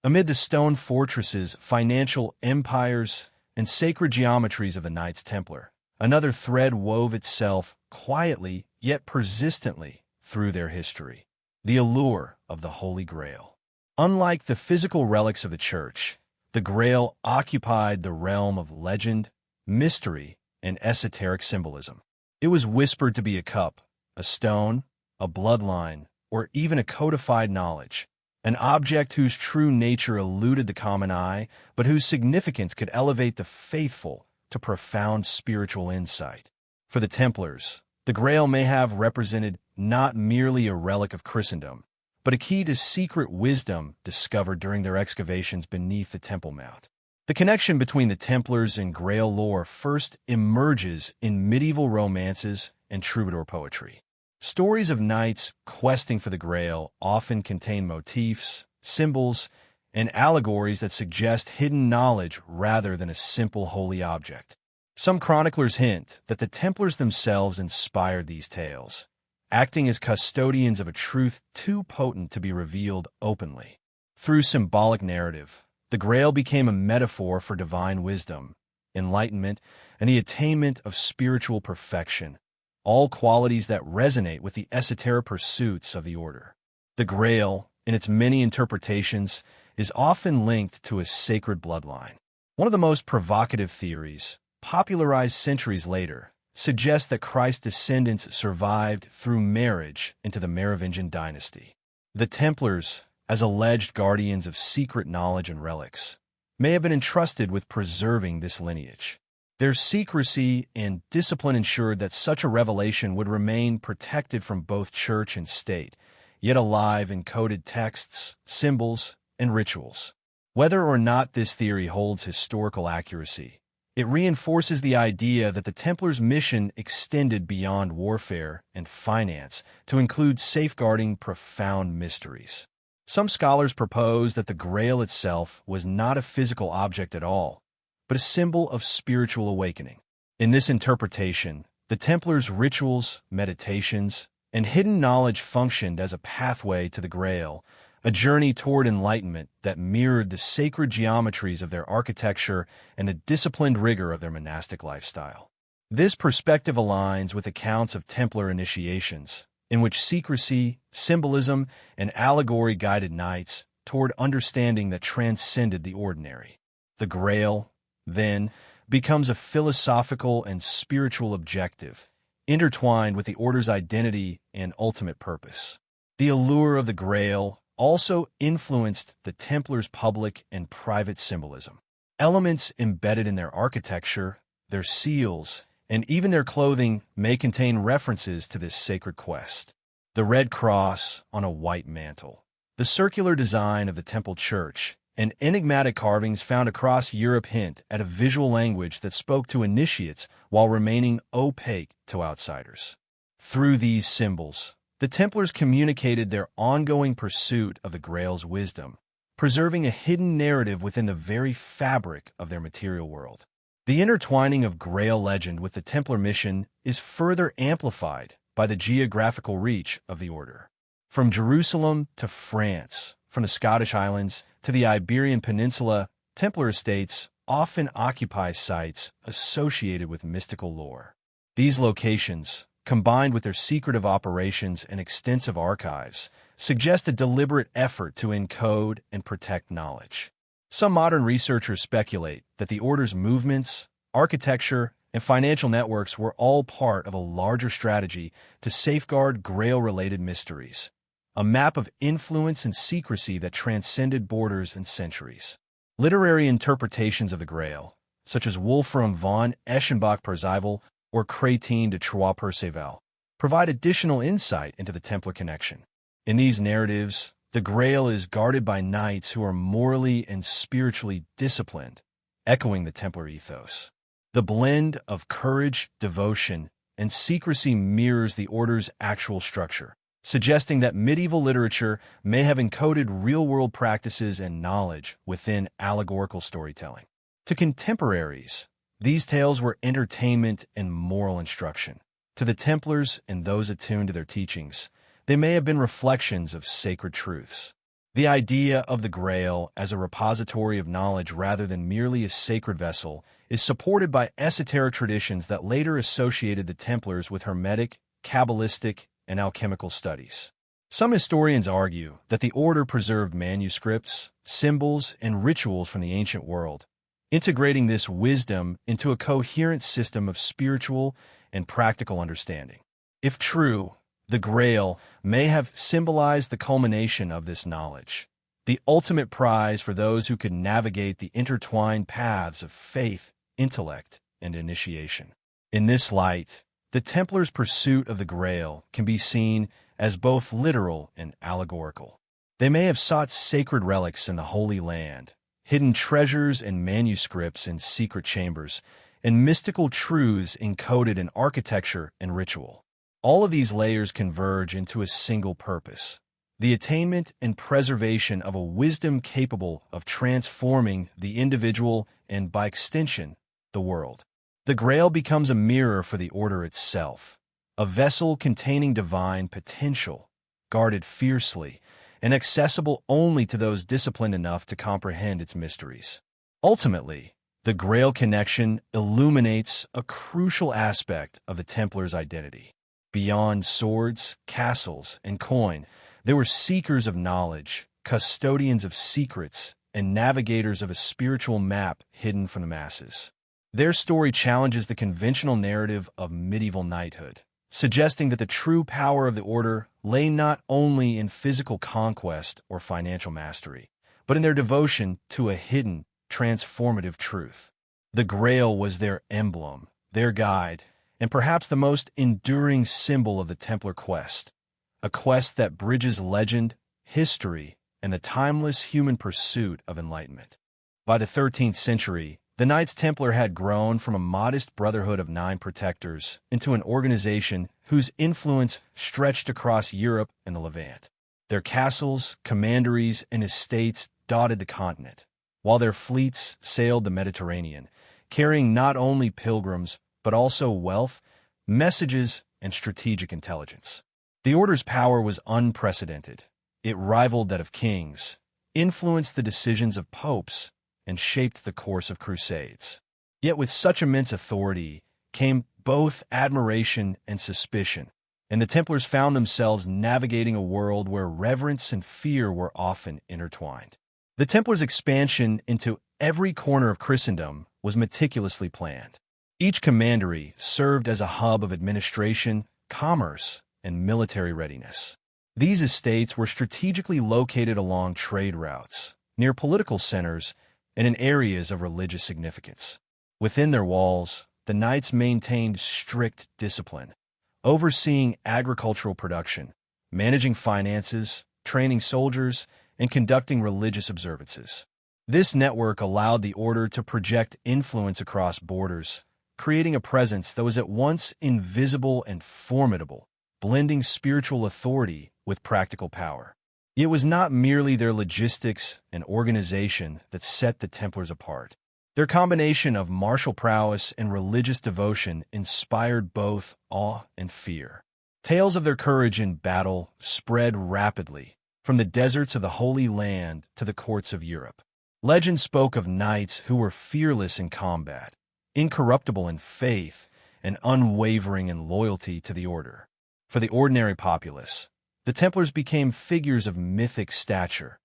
Speaker 1: Amid the stone fortresses, financial empires, and sacred geometries of the Knights Templar, another thread wove itself quietly yet persistently through their history: the allure of the Holy Grail. Unlike the physical relics of the Church, the Grail occupied the realm of legend, mystery, and esoteric symbolism. It was whispered to be a cup, a stone, a bloodline, or even a codified knowledge, an object whose true nature eluded the common eye, but whose significance could elevate the faithful to profound spiritual insight. For the Templars, the Grail may have represented not merely a relic of Christendom, but a key to secret wisdom discovered during their excavations beneath the Temple Mount. The connection between the Templars and Grail lore first emerges in medieval romances and troubadour poetry. Stories of knights questing for the Grail often contain motifs, symbols, and allegories that suggest hidden knowledge rather than a simple holy object. Some chroniclers hint that the Templars themselves inspired these tales, acting as custodians of a truth too potent to be revealed openly. Through symbolic narrative, the Grail became a metaphor for divine wisdom, enlightenment, and the attainment of spiritual perfection, all qualities that resonate with the esoteric pursuits of the order. The Grail, in its many interpretations, is often linked to a sacred bloodline. One of the most provocative theories, popularized centuries later, suggests that Christ's descendants survived through marriage into the Merovingian dynasty. The Templars, as alleged guardians of secret knowledge and relics, may have been entrusted with preserving this lineage. Their secrecy and discipline ensured that such a revelation would remain protected from both church and state, yet alive in coded texts, symbols, and rituals. Whether or not this theory holds historical accuracy, it reinforces the idea that the Templars' mission extended beyond warfare and finance to include safeguarding profound mysteries. Some scholars propose that the Grail itself was not a physical object at all, but a symbol of spiritual awakening. In this interpretation, the Templars' rituals, meditations, and hidden knowledge functioned as a pathway to the Grail, a journey toward enlightenment that mirrored the sacred geometries of their architecture and the disciplined rigor of their monastic lifestyle. This perspective aligns with accounts of Templar initiations, in which secrecy, symbolism, and allegory guided knights toward understanding that transcended the ordinary. The Grail, then, becomes a philosophical and spiritual objective, intertwined with the order's identity and ultimate purpose. The allure of the Grail also influenced the Templars' public and private symbolism. Elements embedded in their architecture, their seals, and even their clothing may contain references to this sacred quest. The red cross on a white mantle, the circular design of the Temple Church, and enigmatic carvings found across Europe hint at a visual language that spoke to initiates while remaining opaque to outsiders. Through these symbols, the Templars communicated their ongoing pursuit of the Grail's wisdom, preserving a hidden narrative within the very fabric of their material world. The intertwining of Grail legend with the Templar mission is further amplified by the geographical reach of the order. From Jerusalem to France, from the Scottish Highlands to the Iberian Peninsula, Templar estates often occupy sites associated with mystical lore. These locations, combined with their secretive operations and extensive archives, suggest a deliberate effort to encode and protect knowledge. Some modern researchers speculate that the order's movements, architecture, and financial networks were all part of a larger strategy to safeguard Grail-related mysteries, a map of influence and secrecy that transcended borders and centuries. Literary interpretations of the Grail, such as Wolfram von Eschenbach Percival or Chrétien de Troyes Perceval, provide additional insight into the Templar connection. In these narratives, the Grail is guarded by knights who are morally and spiritually disciplined, echoing the Templar ethos. The blend of courage, devotion, and secrecy mirrors the order's actual structure, suggesting that medieval literature may have encoded real-world practices and knowledge within allegorical storytelling. To contemporaries, these tales were entertainment and moral instruction. To the Templars and those attuned to their teachings, they may have been reflections of sacred truths. The idea of the Grail as a repository of knowledge rather than merely a sacred vessel is supported by esoteric traditions that later associated the Templars with Hermetic, Kabbalistic, and alchemical studies. Some historians argue that the order preserved manuscripts, symbols, and rituals from the ancient world, integrating this wisdom into a coherent system of spiritual and practical understanding. If true, The Grail may have symbolized the culmination of this knowledge, the ultimate prize for those who could navigate the intertwined paths of faith, intellect, and initiation. In this light, the Templars' pursuit of the Grail can be seen as both literal and allegorical. They may have sought sacred relics in the Holy Land, hidden treasures and manuscripts in secret chambers, and mystical truths encoded in architecture and ritual. All of these layers converge into a single purpose: the attainment and preservation of a wisdom capable of transforming the individual and, by extension, the world. The Grail becomes a mirror for the Order itself, a vessel containing divine potential, guarded fiercely, and accessible only to those disciplined enough to comprehend its mysteries. Ultimately, the Grail connection illuminates a crucial aspect of the Templars' identity. Beyond swords, castles, and coin, there were seekers of knowledge, custodians of secrets, and navigators of a spiritual map hidden from the masses. Their story challenges the conventional narrative of medieval knighthood, suggesting that the true power of the Order lay not only in physical conquest or financial mastery, but in their devotion to a hidden, transformative truth. The Grail was their emblem, their guide, and perhaps the most enduring symbol of the Templar quest, a quest that bridges legend, history, and the timeless human pursuit of enlightenment. By the 13th century, the Knights Templar had grown from a modest brotherhood of 9 protectors into an organization whose influence stretched across Europe and the Levant. Their castles, commanderies, and estates dotted the continent, while their fleets sailed the Mediterranean, carrying not only pilgrims but also wealth, messages, and strategic intelligence. The Order's power was unprecedented. It rivaled that of kings, influenced the decisions of popes, and shaped the course of crusades. Yet with such immense authority came both admiration and suspicion, and the Templars found themselves navigating a world where reverence and fear were often intertwined. The Templars' expansion into every corner of Christendom was meticulously planned. Each commandery served as a hub of administration, commerce, and military readiness. These estates were strategically located along trade routes, near political centers, and in areas of religious significance. Within their walls, the knights maintained strict discipline, overseeing agricultural production, managing finances, training soldiers, and conducting religious observances. This network allowed the Order to project influence across borders, creating a presence that was at once invisible and formidable, blending spiritual authority with practical power. It was not merely their logistics and organization that set the Templars apart. Their combination of martial prowess and religious devotion inspired both awe and fear. Tales of their courage in battle spread rapidly, from the deserts of the Holy Land to the courts of Europe. Legend spoke of knights who were fearless in combat, incorruptible in faith, and unwavering in loyalty to the Order. For the ordinary populace, the Templars became figures of mythic stature,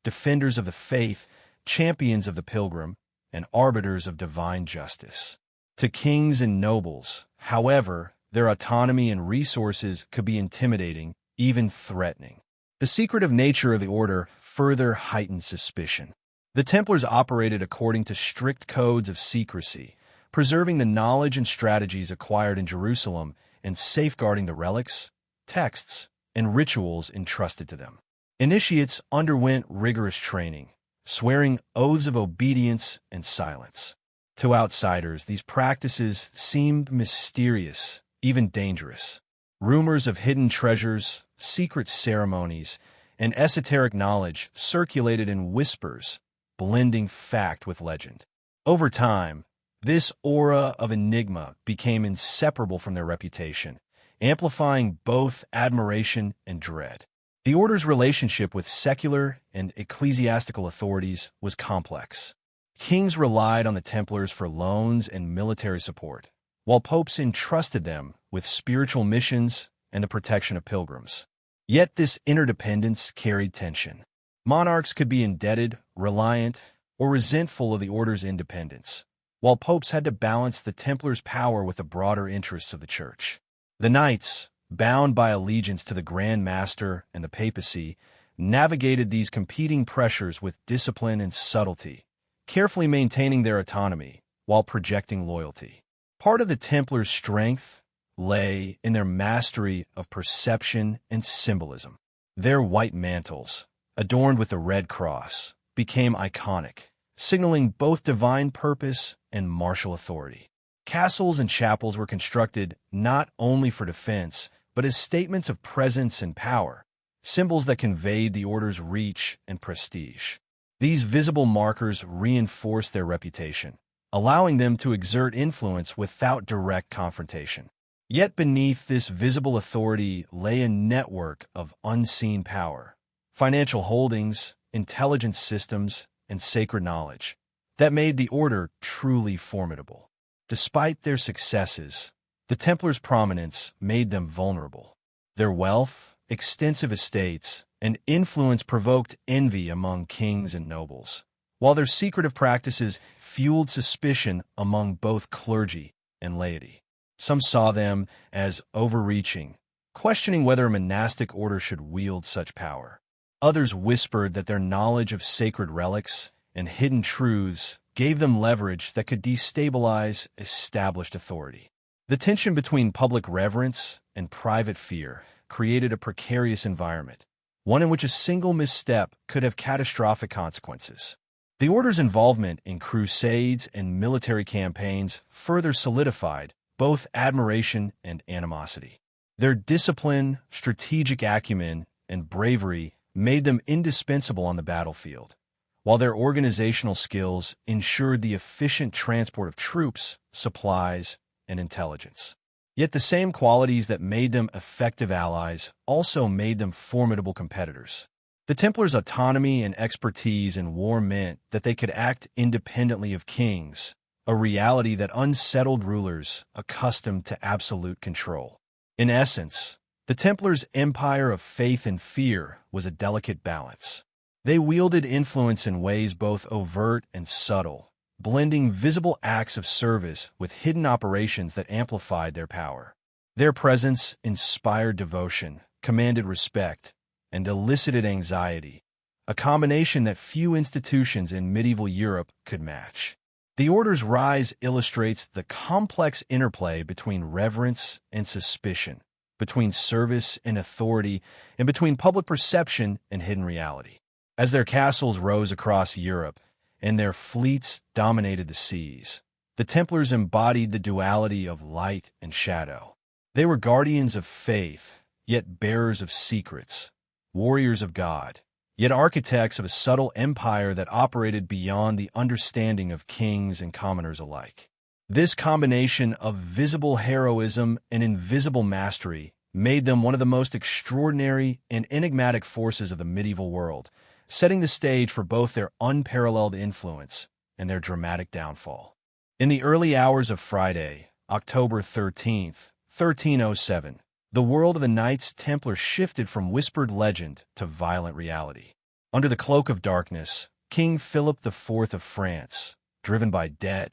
Speaker 1: defenders of the faith, champions of the pilgrim, and arbiters of divine justice. To kings and nobles, however, their autonomy and resources could be intimidating, even threatening. The secretive nature of the Order further heightened suspicion. The Templars operated according to strict codes of secrecy, preserving the knowledge and strategies acquired in Jerusalem and safeguarding the relics, texts, and rituals entrusted to them. Initiates underwent rigorous training, swearing oaths of obedience and silence. To outsiders, these practices seemed mysterious, even dangerous. Rumors of hidden treasures, secret ceremonies, and esoteric knowledge circulated in whispers, blending fact with legend. Over time, this aura of enigma became inseparable from their reputation, amplifying both admiration and dread. The Order's relationship with secular and ecclesiastical authorities was complex. Kings relied on the Templars for loans and military support, while popes entrusted them with spiritual missions and the protection of pilgrims. Yet this interdependence carried tension. Monarchs could be indebted, reliant, or resentful of the Order's independence, while popes had to balance the Templars' power with the broader interests of the Church. The Knights, bound by allegiance to the Grand Master and the papacy, navigated these competing pressures with discipline and subtlety, carefully maintaining their autonomy while projecting loyalty. Part of the Templars' strength lay in their mastery of perception and symbolism. Their white mantles, adorned with the red cross, became iconic, signaling both divine purpose and martial authority. Castles and chapels were constructed not only for defense, but as statements of presence and power, symbols that conveyed the order's reach and prestige. These visible markers reinforced their reputation, allowing them to exert influence without direct confrontation. Yet beneath this visible authority lay a network of unseen power, financial holdings, intelligence systems, and sacred knowledge that made the order truly formidable. Despite their successes, the Templars' prominence made them vulnerable. Their wealth, extensive estates, and influence provoked envy among kings and nobles, while their secretive practices fueled suspicion among both clergy and laity. Some saw them as overreaching, questioning whether a monastic order should wield such power. Others whispered that their knowledge of sacred relics and hidden truths gave them leverage that could destabilize established authority. The tension between public reverence and private fear created a precarious environment, one in which a single misstep could have catastrophic consequences. The order's involvement in crusades and military campaigns further solidified both admiration and animosity. Their discipline, strategic acumen, and bravery made them indispensable on the battlefield, while their organizational skills ensured the efficient transport of troops, supplies, and intelligence. Yet the same qualities that made them effective allies also made them formidable competitors. The Templars' autonomy and expertise in war meant that they could act independently of kings, a reality that unsettled rulers accustomed to absolute control. In essence, the Templars' empire of faith and fear was a delicate balance. They wielded influence in ways both overt and subtle, blending visible acts of service with hidden operations that amplified their power. Their presence inspired devotion, commanded respect, and elicited anxiety, a combination that few institutions in medieval Europe could match. The order's rise illustrates the complex interplay between reverence and suspicion, between service and authority, and between public perception and hidden reality. As their castles rose across Europe and their fleets dominated the seas, the Templars embodied the duality of light and shadow. They were guardians of faith, yet bearers of secrets, warriors of God, yet architects of a subtle empire that operated beyond the understanding of kings and commoners alike. This combination of visible heroism and invisible mastery made them one of the most extraordinary and enigmatic forces of the medieval world, setting the stage for both their unparalleled influence and their dramatic downfall. In the early hours of Friday, October 13th, 1307, the world of the Knights Templar shifted from whispered legend to violent reality. Under the cloak of darkness, King Philip IV of France, driven by debt,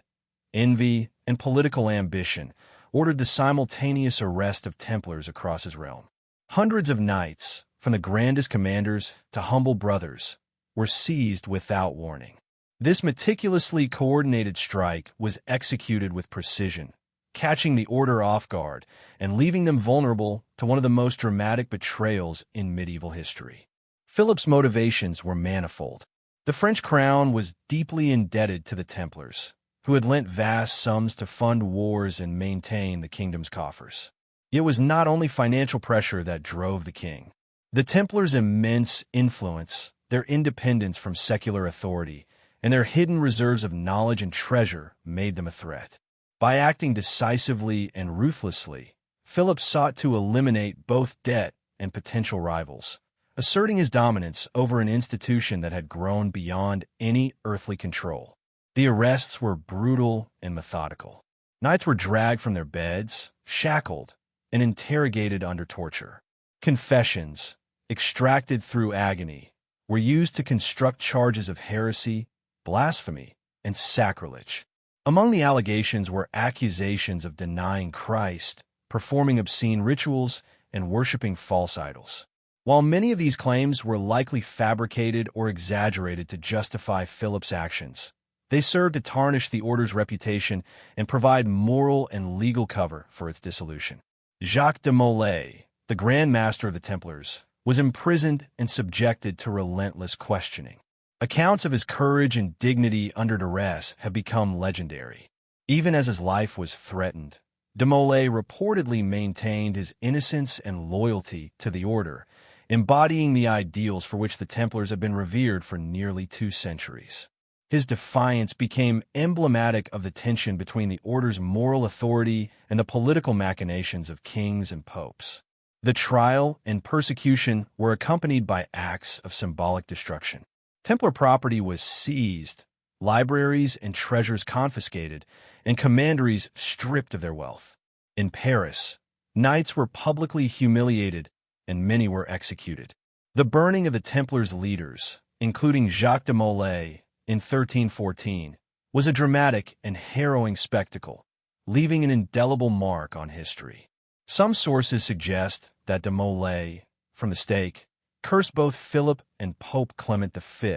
Speaker 1: envy, and political ambition, ordered the simultaneous arrest of Templars across his realm. Hundreds of knights, from the grandest commanders to humble brothers, were seized without warning. This meticulously coordinated strike was executed with precision, catching the order off guard and leaving them vulnerable to one of the most dramatic betrayals in medieval history. Philip's motivations were manifold. The French crown was deeply indebted to the Templars, who had lent vast sums to fund wars and maintain the kingdom's coffers. It was not only financial pressure that drove the king. The Templars' immense influence, their independence from secular authority, and their hidden reserves of knowledge and treasure made them a threat. By acting decisively and ruthlessly, Philip sought to eliminate both debt and potential rivals, asserting his dominance over an institution that had grown beyond any earthly control. The arrests were brutal and methodical. Knights were dragged from their beds, shackled, and interrogated under torture. Confessions, extracted through agony, were used to construct charges of heresy, blasphemy, and sacrilege. Among the allegations were accusations of denying Christ, performing obscene rituals, and worshipping false idols. While many of these claims were likely fabricated or exaggerated to justify Philip's actions, they served to tarnish the order's reputation and provide moral and legal cover for its dissolution. Jacques de Molay, the Grand Master of the Templars, was imprisoned and subjected to relentless questioning. Accounts of his courage and dignity under duress have become legendary. Even as his life was threatened, de Molay reportedly maintained his innocence and loyalty to the order, embodying the ideals for which the Templars have been revered for nearly 2 centuries. His defiance became emblematic of the tension between the order's moral authority and the political machinations of kings and popes. The trial and persecution were accompanied by acts of symbolic destruction. Templar property was seized, libraries and treasures confiscated, and commanderies stripped of their wealth. In Paris, knights were publicly humiliated and many were executed. The burning of the Templars' leaders, including Jacques de Molay, in 1314, was a dramatic and harrowing spectacle, leaving an indelible mark on history. Some sources suggest that de Molay, from the stake, cursed both Philip and Pope Clement V,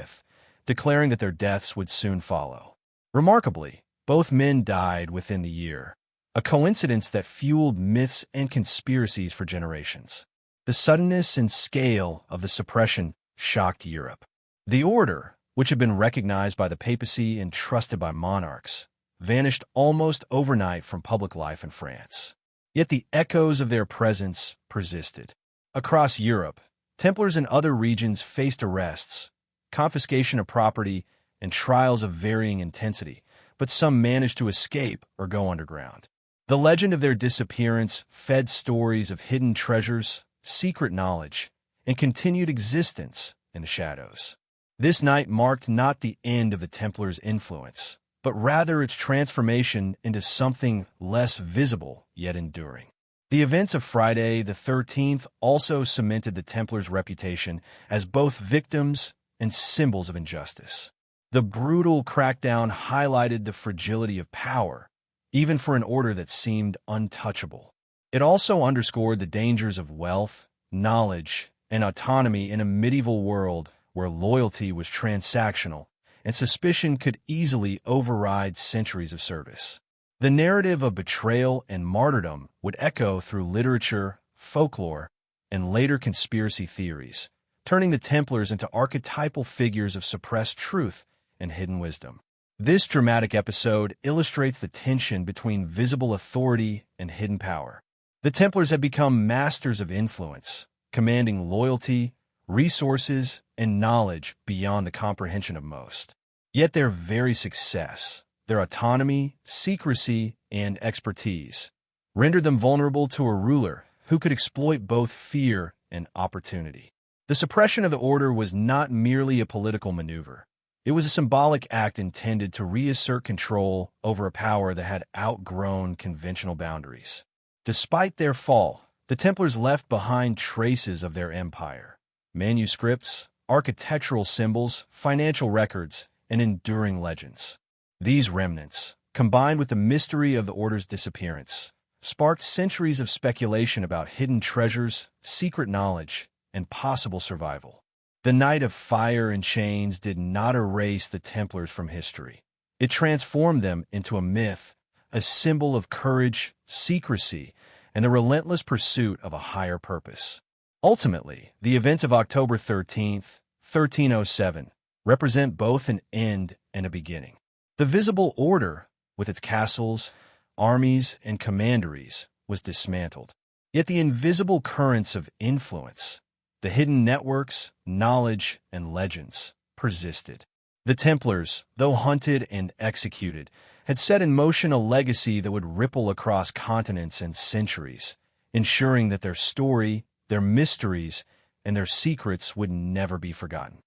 Speaker 1: declaring that their deaths would soon follow. Remarkably, both men died within the year, a coincidence that fueled myths and conspiracies for generations. The suddenness and scale of the suppression shocked Europe. The order, which had been recognized by the papacy and trusted by monarchs, vanished almost overnight from public life in France. Yet the echoes of their presence persisted. Across Europe, Templars in other regions faced arrests, confiscation of property, and trials of varying intensity, but some managed to escape or go underground. The legend of their disappearance fed stories of hidden treasures, secret knowledge, and continued existence in the shadows. This night marked not the end of the Templars' influence, but rather its transformation into something less visible yet enduring. The events of Friday the 13th also cemented the Templars' reputation as both victims and symbols of injustice. The brutal crackdown highlighted the fragility of power, even for an order that seemed untouchable. It also underscored the dangers of wealth, knowledge, and autonomy in a medieval world where loyalty was transactional and suspicion could easily override centuries of service. The narrative of betrayal and martyrdom would echo through literature, folklore, and later conspiracy theories, turning the Templars into archetypal figures of suppressed truth and hidden wisdom. This dramatic episode illustrates the tension between visible authority and hidden power. The Templars had become masters of influence, commanding loyalty, resources, and knowledge beyond the comprehension of most. Yet their very success, their autonomy, secrecy, and expertise, rendered them vulnerable to a ruler who could exploit both fear and opportunity. The suppression of the order was not merely a political maneuver. It was a symbolic act intended to reassert control over a power that had outgrown conventional boundaries. Despite their fall, the Templars left behind traces of their empire: manuscripts, architectural symbols, financial records, and enduring legends. These remnants, combined with the mystery of the order's disappearance, sparked centuries of speculation about hidden treasures, secret knowledge, and possible survival. The Night of Fire and Chains did not erase the Templars from history. It transformed them into a myth, a symbol of courage, secrecy, and the relentless pursuit of a higher purpose. Ultimately, the events of October 13th, 1307, represent both an end and a beginning. The visible order, with its castles, armies, and commanderies, was dismantled. Yet the invisible currents of influence, the hidden networks, knowledge, and legends, persisted. The Templars, though hunted and executed, had set in motion a legacy that would ripple across continents and centuries, ensuring that their story, their mysteries, and their secrets would never be forgotten.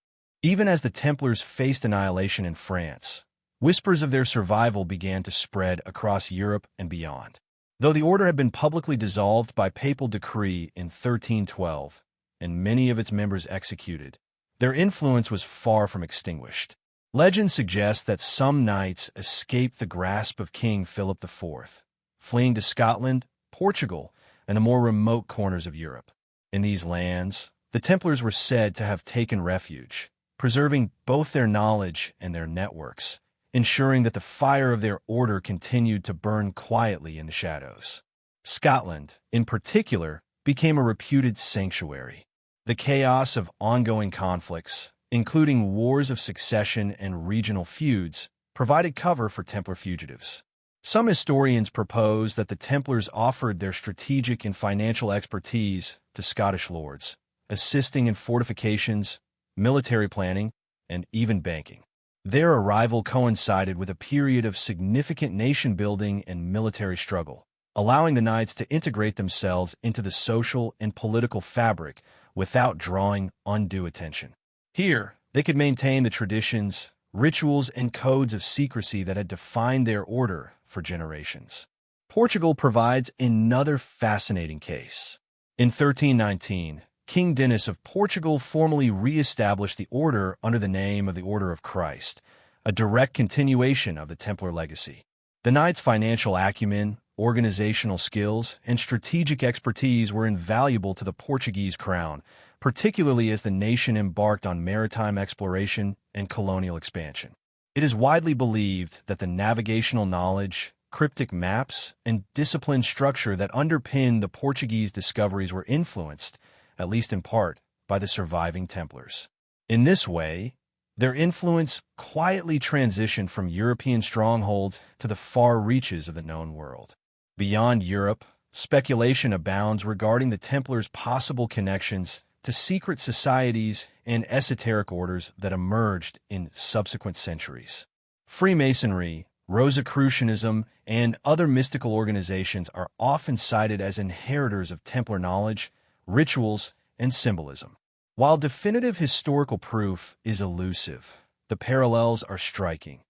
Speaker 1: Even as the Templars faced annihilation in France, whispers of their survival began to spread across Europe and beyond. Though the order had been publicly dissolved by papal decree in 1312, and many of its members executed, their influence was far from extinguished. Legend suggests that some knights escaped the grasp of King Philip IV, fleeing to Scotland, Portugal, and the more remote corners of Europe. In these lands, the Templars were said to have taken refuge, preserving both their knowledge and their networks, ensuring that the fire of their order continued to burn quietly in the shadows. Scotland, in particular, became a reputed sanctuary. The chaos of ongoing conflicts, including wars of succession and regional feuds, provided cover for Templar fugitives. Some historians propose that the Templars offered their strategic and financial expertise to Scottish lords, assisting in fortifications, military planning, and even banking. Their arrival coincided with a period of significant nation-building and military struggle, allowing the Knights to integrate themselves into the social and political fabric without drawing undue attention. Here, they could maintain the traditions, rituals, and codes of secrecy that had defined their order for generations. Portugal provides another fascinating case. In 1319, King Dinis of Portugal formally re-established the order under the name of the Order of Christ, a direct continuation of the Templar legacy. The Knights' financial acumen, organizational skills, and strategic expertise were invaluable to the Portuguese crown, particularly as the nation embarked on maritime exploration and colonial expansion. It is widely believed that the navigational knowledge, cryptic maps, and disciplined structure that underpinned the Portuguese discoveries were influenced, at least in part, by the surviving Templars. In this way, their influence quietly transitioned from European strongholds to the far reaches of the known world. Beyond Europe, speculation abounds regarding the Templars' possible connections to secret societies and esoteric orders that emerged in subsequent centuries. Freemasonry, Rosicrucianism, and other mystical organizations are often cited as inheritors of Templar knowledge, rituals, and symbolism. While definitive historical proof is elusive, the parallels are striking.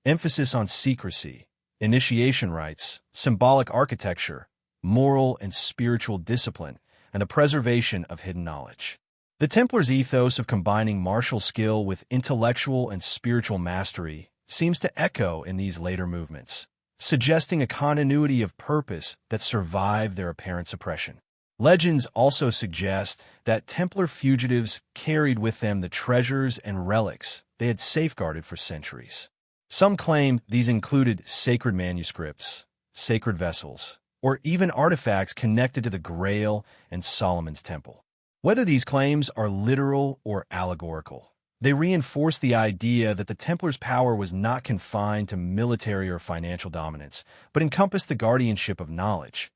Speaker 1: Emphasis on secrecy, initiation rites, symbolic architecture, moral and spiritual discipline, and the preservation of hidden knowledge. The Templars' ethos of combining martial skill with intellectual and spiritual mastery seems to echo in these later movements, suggesting a continuity of purpose that survived their apparent suppression. Legends also suggest that Templar fugitives carried with them the treasures and relics they had safeguarded for centuries. Some claim these included sacred manuscripts, sacred vessels, or even artifacts connected to the Grail and Solomon's Temple. Whether these claims are literal or allegorical, they reinforce the idea that the Templars' power was not confined to military or financial dominance, but encompassed the guardianship of knowledge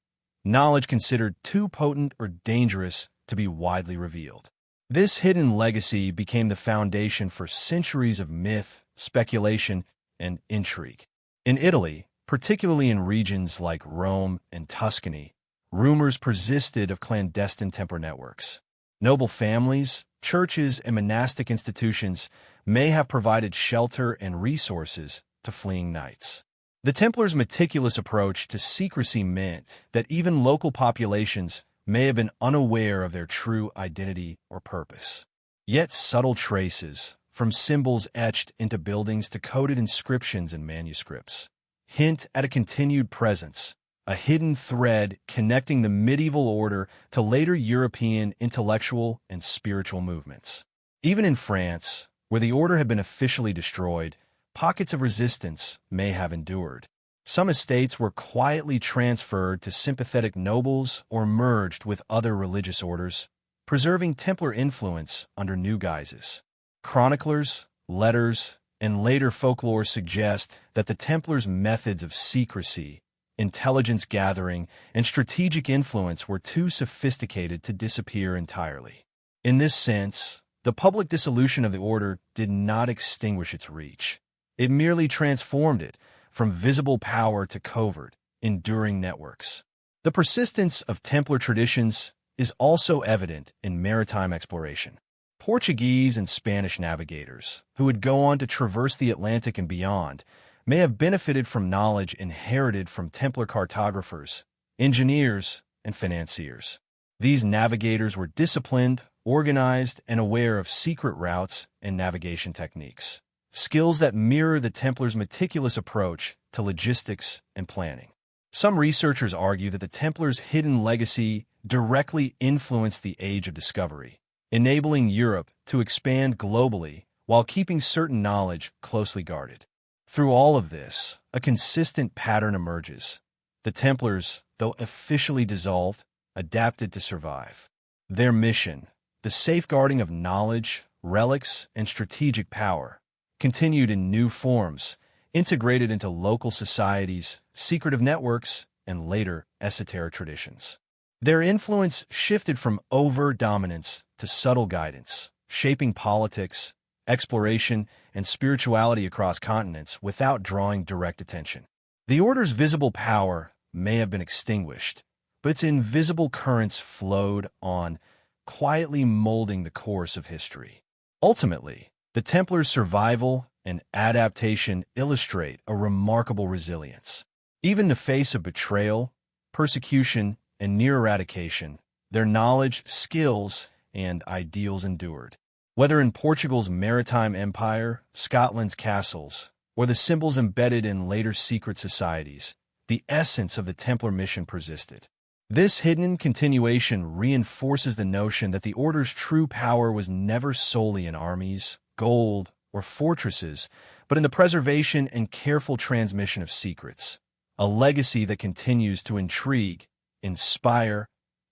Speaker 1: considered too potent or dangerous to be widely revealed. This hidden legacy became the foundation for centuries of myth, speculation, and intrigue. In Italy, particularly in regions like Rome and Tuscany, rumors persisted of clandestine Templar networks. Noble families, churches, and monastic institutions may have provided shelter and resources to fleeing knights. The Templars' meticulous approach to secrecy meant that even local populations may have been unaware of their true identity or purpose. Yet subtle traces, from symbols etched into buildings to coded inscriptions and manuscripts, hint at a continued presence, a hidden thread connecting the medieval order to later European intellectual and spiritual movements. Even in France, where the order had been officially destroyed, pockets of resistance may have endured. Some estates were quietly transferred to sympathetic nobles or merged with other religious orders, preserving Templar influence under new guises. Chroniclers, letters, and later folklore suggest that the Templars' methods of secrecy, intelligence gathering, and strategic influence were too sophisticated to disappear entirely. In this sense, the public dissolution of the order did not extinguish its reach. It merely transformed it from visible power to covert, enduring networks. The persistence of Templar traditions is also evident in maritime exploration. Portuguese and Spanish navigators, who would go on to traverse the Atlantic and beyond, may have benefited from knowledge inherited from Templar cartographers, engineers, and financiers. These navigators were disciplined, organized, and aware of secret routes and navigation techniques, skills that mirror the Templars' meticulous approach to logistics and planning. Some researchers argue that the Templars' hidden legacy directly influenced the Age of Discovery, enabling Europe to expand globally while keeping certain knowledge closely guarded. Through all of this, a consistent pattern emerges. The Templars, though officially dissolved, adapted to survive. Their mission, the safeguarding of knowledge, relics, and strategic power, continued in new forms, integrated into local societies, secretive networks, and later esoteric traditions. Their influence shifted from overt dominance to subtle guidance, shaping politics, exploration, and spirituality across continents without drawing direct attention. The Order's visible power may have been extinguished, but its invisible currents flowed on, quietly molding the course of history. Ultimately, the Templars' survival and adaptation illustrate a remarkable resilience. Even in the face of betrayal, persecution, and near eradication, their knowledge, skills, and ideals endured. Whether in Portugal's maritime empire, Scotland's castles, or the symbols embedded in later secret societies, the essence of the Templar mission persisted. This hidden continuation reinforces the notion that the Order's true power was never solely in armies, gold, or fortresses, but in the preservation and careful transmission of secrets, a legacy that continues to intrigue, inspire,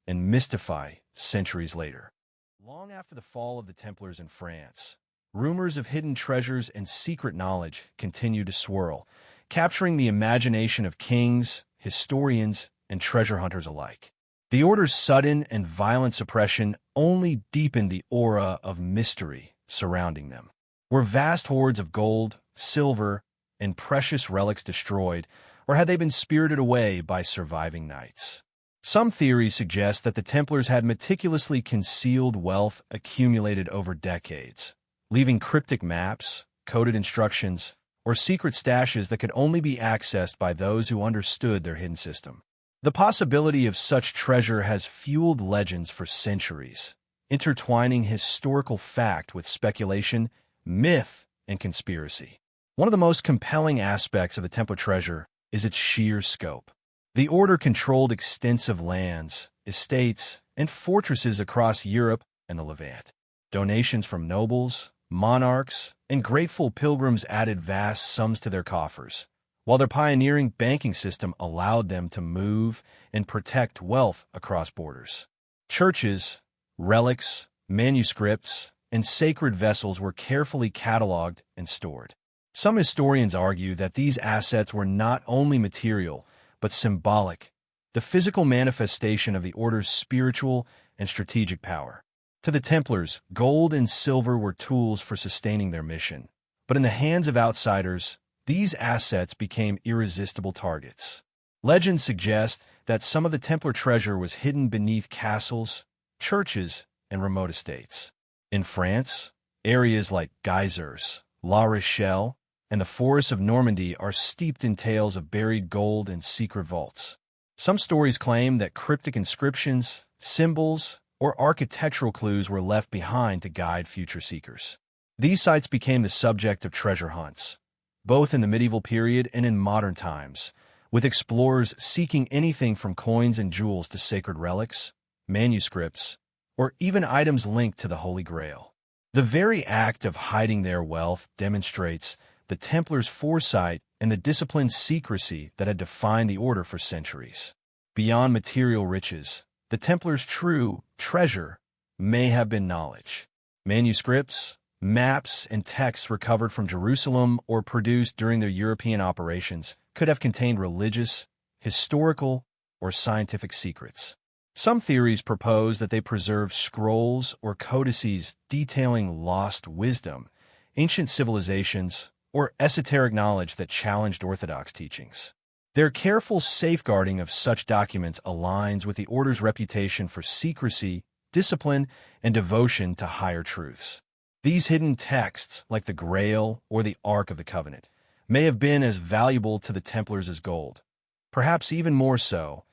Speaker 1: and mystify centuries later. Long after the fall of the Templars in France, rumors of hidden treasures and secret knowledge continue to swirl, capturing the imagination of kings, historians, and treasure hunters alike. The Order's sudden and violent suppression only deepened the aura of mystery surrounding them. Were vast hoards of gold, silver, and precious relics destroyed, or had they been spirited away by surviving knights? Some theories suggest that the Templars had meticulously concealed wealth accumulated over decades, leaving cryptic maps, coded instructions, or secret stashes that could only be accessed by those who understood their hidden system. The possibility of such treasure has fueled legends for centuries, intertwining historical fact with speculation, myth, and conspiracy. One of the most compelling aspects of the Templar treasure is its sheer scope. The Order controlled extensive lands, estates, and fortresses across Europe and the Levant. Donations from nobles, monarchs, and grateful pilgrims added vast sums to their coffers, while their pioneering banking system allowed them to move and protect wealth across borders. Churches, relics, manuscripts, and sacred vessels were carefully cataloged and stored. Some historians argue that these assets were not only material, but symbolic, the physical manifestation of the Order's spiritual and strategic power. To the Templars, gold and silver were tools for sustaining their mission, but in the hands of outsiders, these assets became irresistible targets. Legends suggest that some of the Templar treasure was hidden beneath castles, churches, and remote estates. In France, areas like Geysers, La Rochelle, and the forests of Normandy are steeped in tales of buried gold and secret vaults. Some stories claim that cryptic inscriptions, symbols, or architectural clues were left behind to guide future seekers. These sites became the subject of treasure hunts, both in the medieval period and in modern times, with explorers seeking anything from coins and jewels to sacred relics, manuscripts, or even items linked to the Holy Grail. The very act of hiding their wealth demonstrates the Templars' foresight and the disciplined secrecy that had defined the Order for centuries. Beyond material riches, the Templars' true treasure may have been knowledge. Manuscripts, maps, and texts recovered from Jerusalem or produced during their European operations could have contained religious, historical, or scientific secrets. Some theories propose that they preserved scrolls or codices detailing lost wisdom, ancient civilizations, or esoteric knowledge that challenged orthodox teachings. Their careful safeguarding of such documents aligns with the Order's reputation for secrecy, discipline, and devotion to higher truths. These hidden texts, like the Grail or the Ark of the Covenant, may have been as valuable to the Templars as gold, perhaps even more so,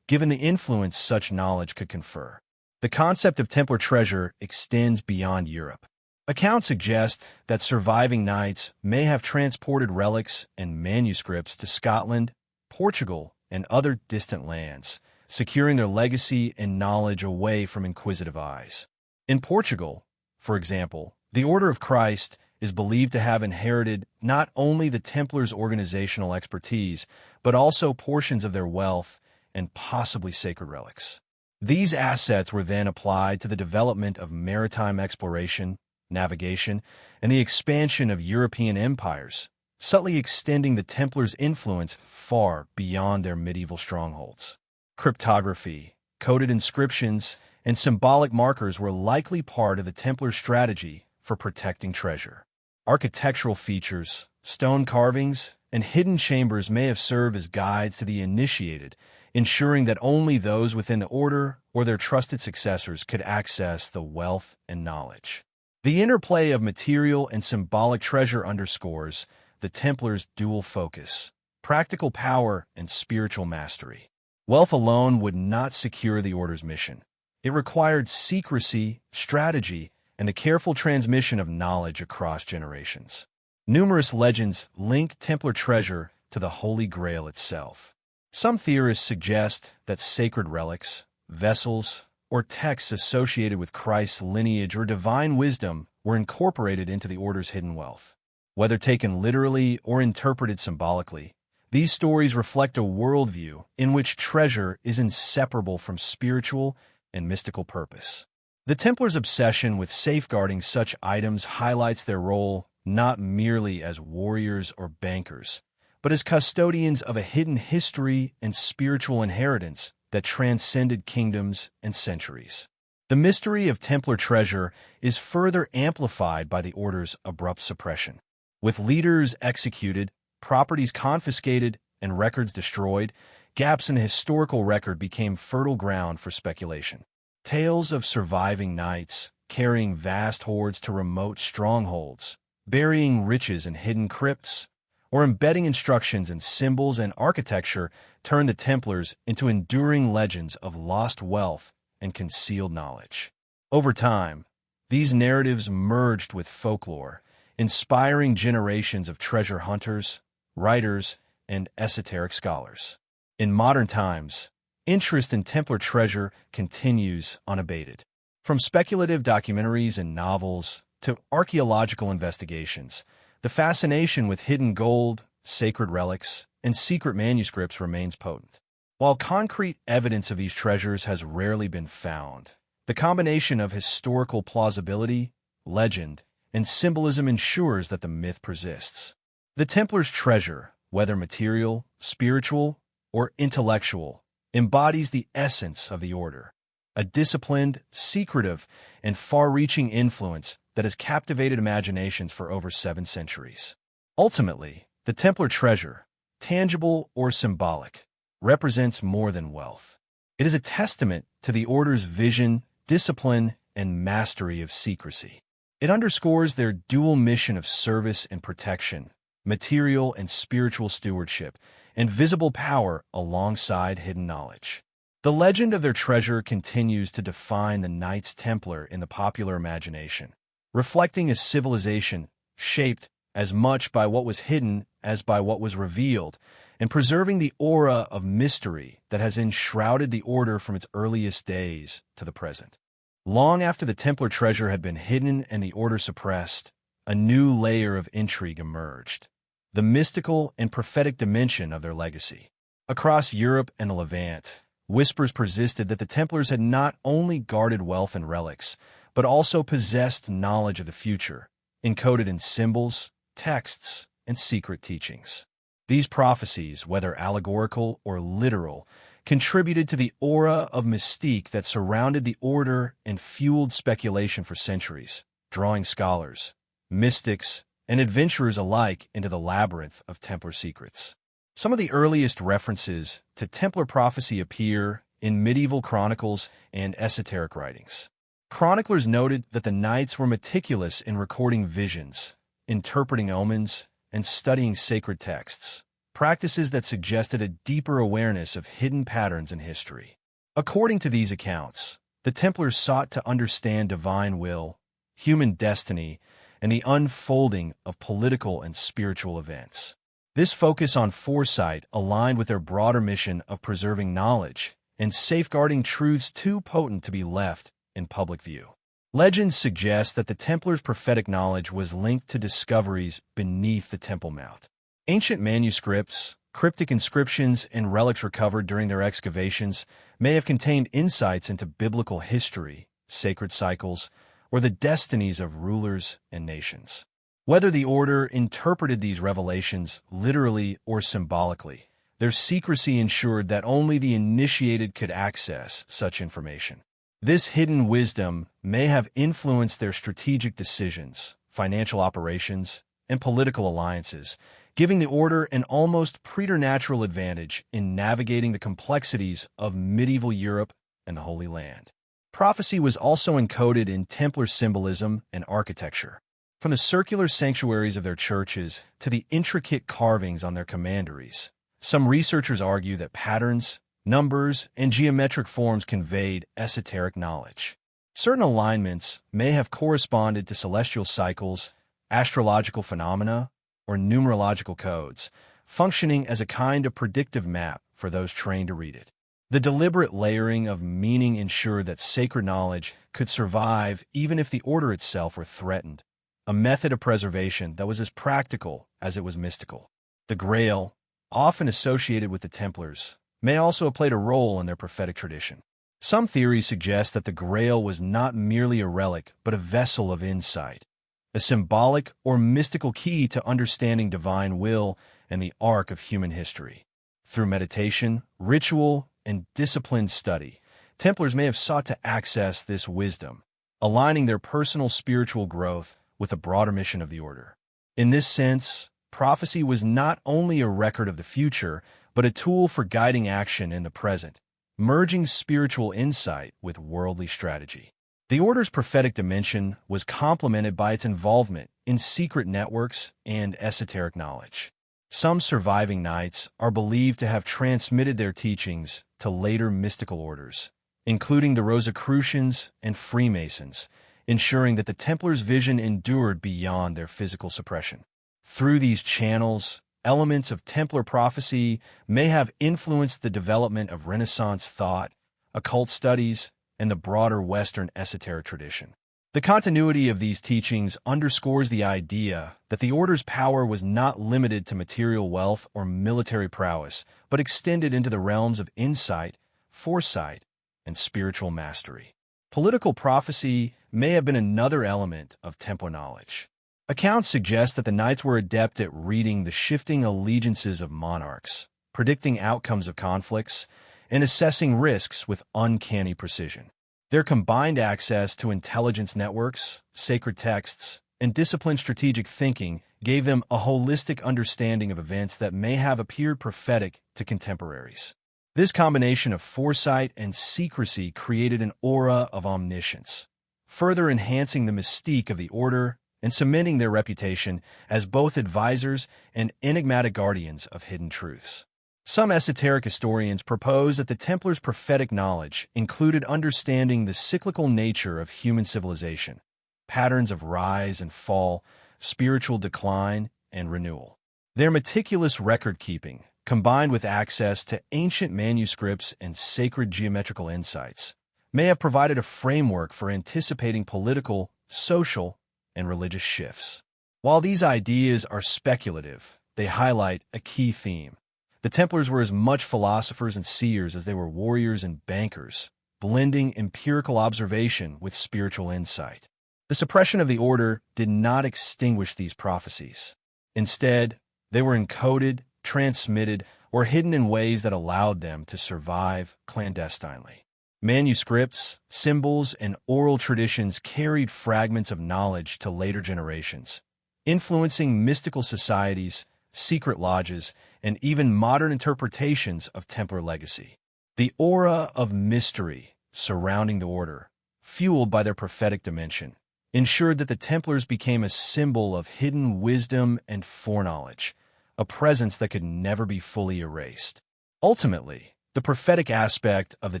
Speaker 1: given the influence such knowledge could confer. The concept of Templar treasure extends beyond Europe. Accounts suggest that surviving knights may have transported relics and manuscripts to Scotland, Portugal, and other distant lands, securing their legacy and knowledge away from inquisitive eyes. In Portugal, for example, the Order of Christ is believed to have inherited not only the Templars' organizational expertise, but also portions of their wealth and possibly sacred relics. These assets were then applied to the development of maritime exploration, navigation, and the expansion of European empires, subtly extending the Templars' influence far beyond their medieval strongholds. Cryptography, coded inscriptions, and symbolic markers were likely part of the Templar strategy for protecting treasure. Architectural features, stone carvings, and hidden chambers may have served as guides to the initiated, ensuring that only those within the order or their trusted successors could access the wealth and knowledge. The interplay of material and symbolic treasure underscores the Templars' dual focus, practical power and spiritual mastery. Wealth alone would not secure the order's mission. It required secrecy, strategy, and the careful transmission of knowledge across generations. Numerous legends link Templar treasure to the Holy Grail itself. Some theorists suggest that sacred relics, vessels, or texts associated with Christ's lineage or divine wisdom were incorporated into the order's hidden wealth. Whether taken literally or interpreted symbolically, these stories reflect a worldview in which treasure is inseparable from spiritual and mystical purpose. The Templars' obsession with safeguarding such items highlights their role not merely as warriors or bankers, but as custodians of a hidden history and spiritual inheritance that transcended kingdoms and centuries. The mystery of Templar treasure is further amplified by the order's abrupt suppression. With leaders executed, properties confiscated, and records destroyed, gaps in the historical record became fertile ground for speculation. Tales of surviving knights, carrying vast hoards to remote strongholds, burying riches in hidden crypts, or embedding instructions in symbols and architecture turned the Templars into enduring legends of lost wealth and concealed knowledge. Over time, these narratives merged with folklore, inspiring generations of treasure hunters, writers, and esoteric scholars. In modern times, interest in Templar treasure continues unabated. From speculative documentaries and novels to archaeological investigations, the fascination with hidden gold, sacred relics, and secret manuscripts remains potent. While concrete evidence of these treasures has rarely been found, the combination of historical plausibility, legend, and symbolism ensures that the myth persists. The Templars' treasure, whether material, spiritual, or intellectual, embodies the essence of the order, a disciplined, secretive, and far-reaching influence that has captivated imaginations for over 7 centuries. Ultimately, the Templar treasure, tangible or symbolic, represents more than wealth. It is a testament to the order's vision, discipline, and mastery of secrecy. It underscores their dual mission of service and protection, material and spiritual stewardship, and visible power alongside hidden knowledge. The legend of their treasure continues to define the Knights Templar in the popular imagination, reflecting a civilization shaped as much by what was hidden as by what was revealed, and preserving the aura of mystery that has enshrouded the order from its earliest days to the present. Long after the Templar treasure had been hidden and the order suppressed, a new layer of intrigue emerged, the mystical and prophetic dimension of their legacy. Across Europe and the Levant, whispers persisted that the Templars had not only guarded wealth and relics, but also possessed knowledge of the future, encoded in symbols, texts, and secret teachings. These prophecies, whether allegorical or literal, contributed to the aura of mystique that surrounded the order and fueled speculation for centuries, drawing scholars, mystics, and adventurers alike into the labyrinth of Templar secrets. Some of the earliest references to Templar prophecy appear in medieval chronicles and esoteric writings. Chroniclers noted that the knights were meticulous in recording visions, interpreting omens, and studying sacred texts, practices that suggested a deeper awareness of hidden patterns in history. According to these accounts, the Templars sought to understand divine will, human destiny, and the unfolding of political and spiritual events. This focus on foresight aligned with their broader mission of preserving knowledge and safeguarding truths too potent to be left in public view. Legends suggest that the Templars' prophetic knowledge was linked to discoveries beneath the Temple Mount. Ancient manuscripts, cryptic inscriptions, and relics recovered during their excavations may have contained insights into biblical history, sacred cycles, or the destinies of rulers and nations. Whether the order interpreted these revelations literally or symbolically, their secrecy ensured that only the initiated could access such information. This hidden wisdom may have influenced their strategic decisions, financial operations, and political alliances, giving the order an almost preternatural advantage in navigating the complexities of medieval Europe and the Holy Land. Prophecy was also encoded in Templar symbolism and architecture. From the circular sanctuaries of their churches to the intricate carvings on their commanderies, some researchers argue that patterns, numbers, and geometric forms conveyed esoteric knowledge. Certain alignments may have corresponded to celestial cycles, astrological phenomena, or numerological codes, functioning as a kind of predictive map for those trained to read it. The deliberate layering of meaning ensured that sacred knowledge could survive even if the order itself were threatened, a method of preservation that was as practical as it was mystical. The Grail, often associated with the Templars, may also have played a role in their prophetic tradition. Some theories suggest that the Grail was not merely a relic, but a vessel of insight, a symbolic or mystical key to understanding divine will and the arc of human history. Through meditation, ritual, and disciplined study, Templars may have sought to access this wisdom, aligning their personal spiritual growth with the broader mission of the order. In this sense, prophecy was not only a record of the future, but a tool for guiding action in the present, merging spiritual insight with worldly strategy. The order's prophetic dimension was complemented by its involvement in secret networks and esoteric knowledge. Some surviving knights are believed to have transmitted their teachings to later mystical orders, including the Rosicrucians and Freemasons, ensuring that the Templars' vision endured beyond their physical suppression. Through these channels, elements of Templar prophecy may have influenced the development of Renaissance thought, occult studies, and the broader Western esoteric tradition. The continuity of these teachings underscores the idea that the order's power was not limited to material wealth or military prowess, but extended into the realms of insight, foresight, and spiritual mastery. Political prophecy may have been another element of Templar knowledge. Accounts suggest that the knights were adept at reading the shifting allegiances of monarchs, predicting outcomes of conflicts, and assessing risks with uncanny precision. Their combined access to intelligence networks, sacred texts, and disciplined strategic thinking gave them a holistic understanding of events that may have appeared prophetic to contemporaries. This combination of foresight and secrecy created an aura of omniscience, further enhancing the mystique of the order and cementing their reputation as both advisors and enigmatic guardians of hidden truths. Some esoteric historians propose that the Templars' prophetic knowledge included understanding the cyclical nature of human civilization, patterns of rise and fall, spiritual decline, and renewal. Their meticulous record-keeping, combined with access to ancient manuscripts and sacred geometrical insights, may have provided a framework for anticipating political, social, and religious shifts. While these ideas are speculative, they highlight a key theme. The Templars were as much philosophers and seers as they were warriors and bankers, blending empirical observation with spiritual insight. The suppression of the order did not extinguish these prophecies. Instead, they were encoded, transmitted, or hidden in ways that allowed them to survive clandestinely. Manuscripts, symbols, and oral traditions carried fragments of knowledge to later generations, influencing mystical societies, secret lodges, and even modern interpretations of Templar legacy. The aura of mystery surrounding the order, fueled by their prophetic dimension, ensured that the Templars became a symbol of hidden wisdom and foreknowledge, a presence that could never be fully erased. Ultimately, the prophetic aspect of the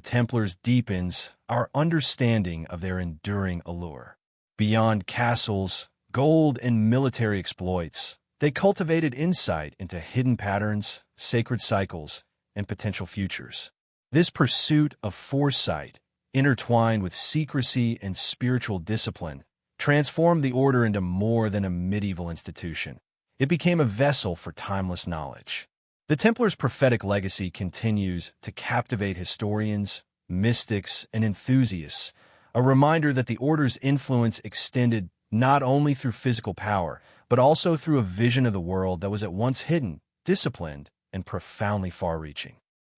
Speaker 1: Templars deepens our understanding of their enduring allure. Beyond castles, gold, and military exploits, They cultivated insight into hidden patterns, sacred cycles, and potential futures. This pursuit of foresight, intertwined with secrecy and spiritual discipline, transformed the order into more than a medieval institution. It became a vessel for timeless knowledge. The Templars' prophetic legacy continues to captivate historians, mystics, and enthusiasts, a reminder that the order's influence extended not only through physical power, but also through a vision of the world that was at once hidden, disciplined, and profoundly far-reaching.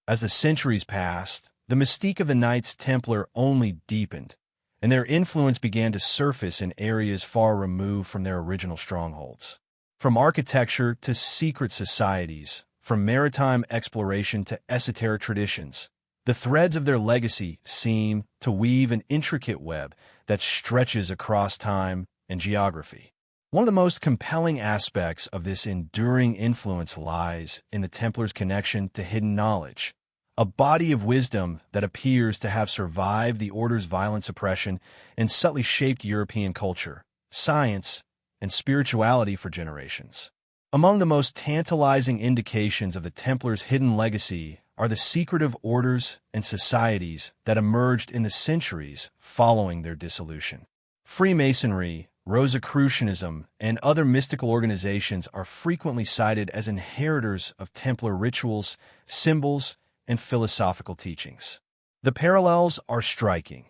Speaker 1: As the centuries passed, the mystique of the Knights Templar only deepened, and their influence began to surface in areas far removed from their original strongholds. From architecture to secret societies, from maritime exploration to esoteric traditions, the threads of their legacy seem to weave an intricate web that stretches across time and geography. One of the most compelling aspects of this enduring influence lies in the Templars' connection to hidden knowledge, a body of wisdom that appears to have survived the Order's violent suppression and subtly shaped European culture, science, and spirituality for generations. Among the most tantalizing indications of the Templars' hidden legacy are the secretive orders and societies that emerged in the centuries following their dissolution. Freemasonry, Rosicrucianism, and other mystical organizations are frequently cited as inheritors of Templar rituals, symbols, and philosophical teachings. The parallels are striking.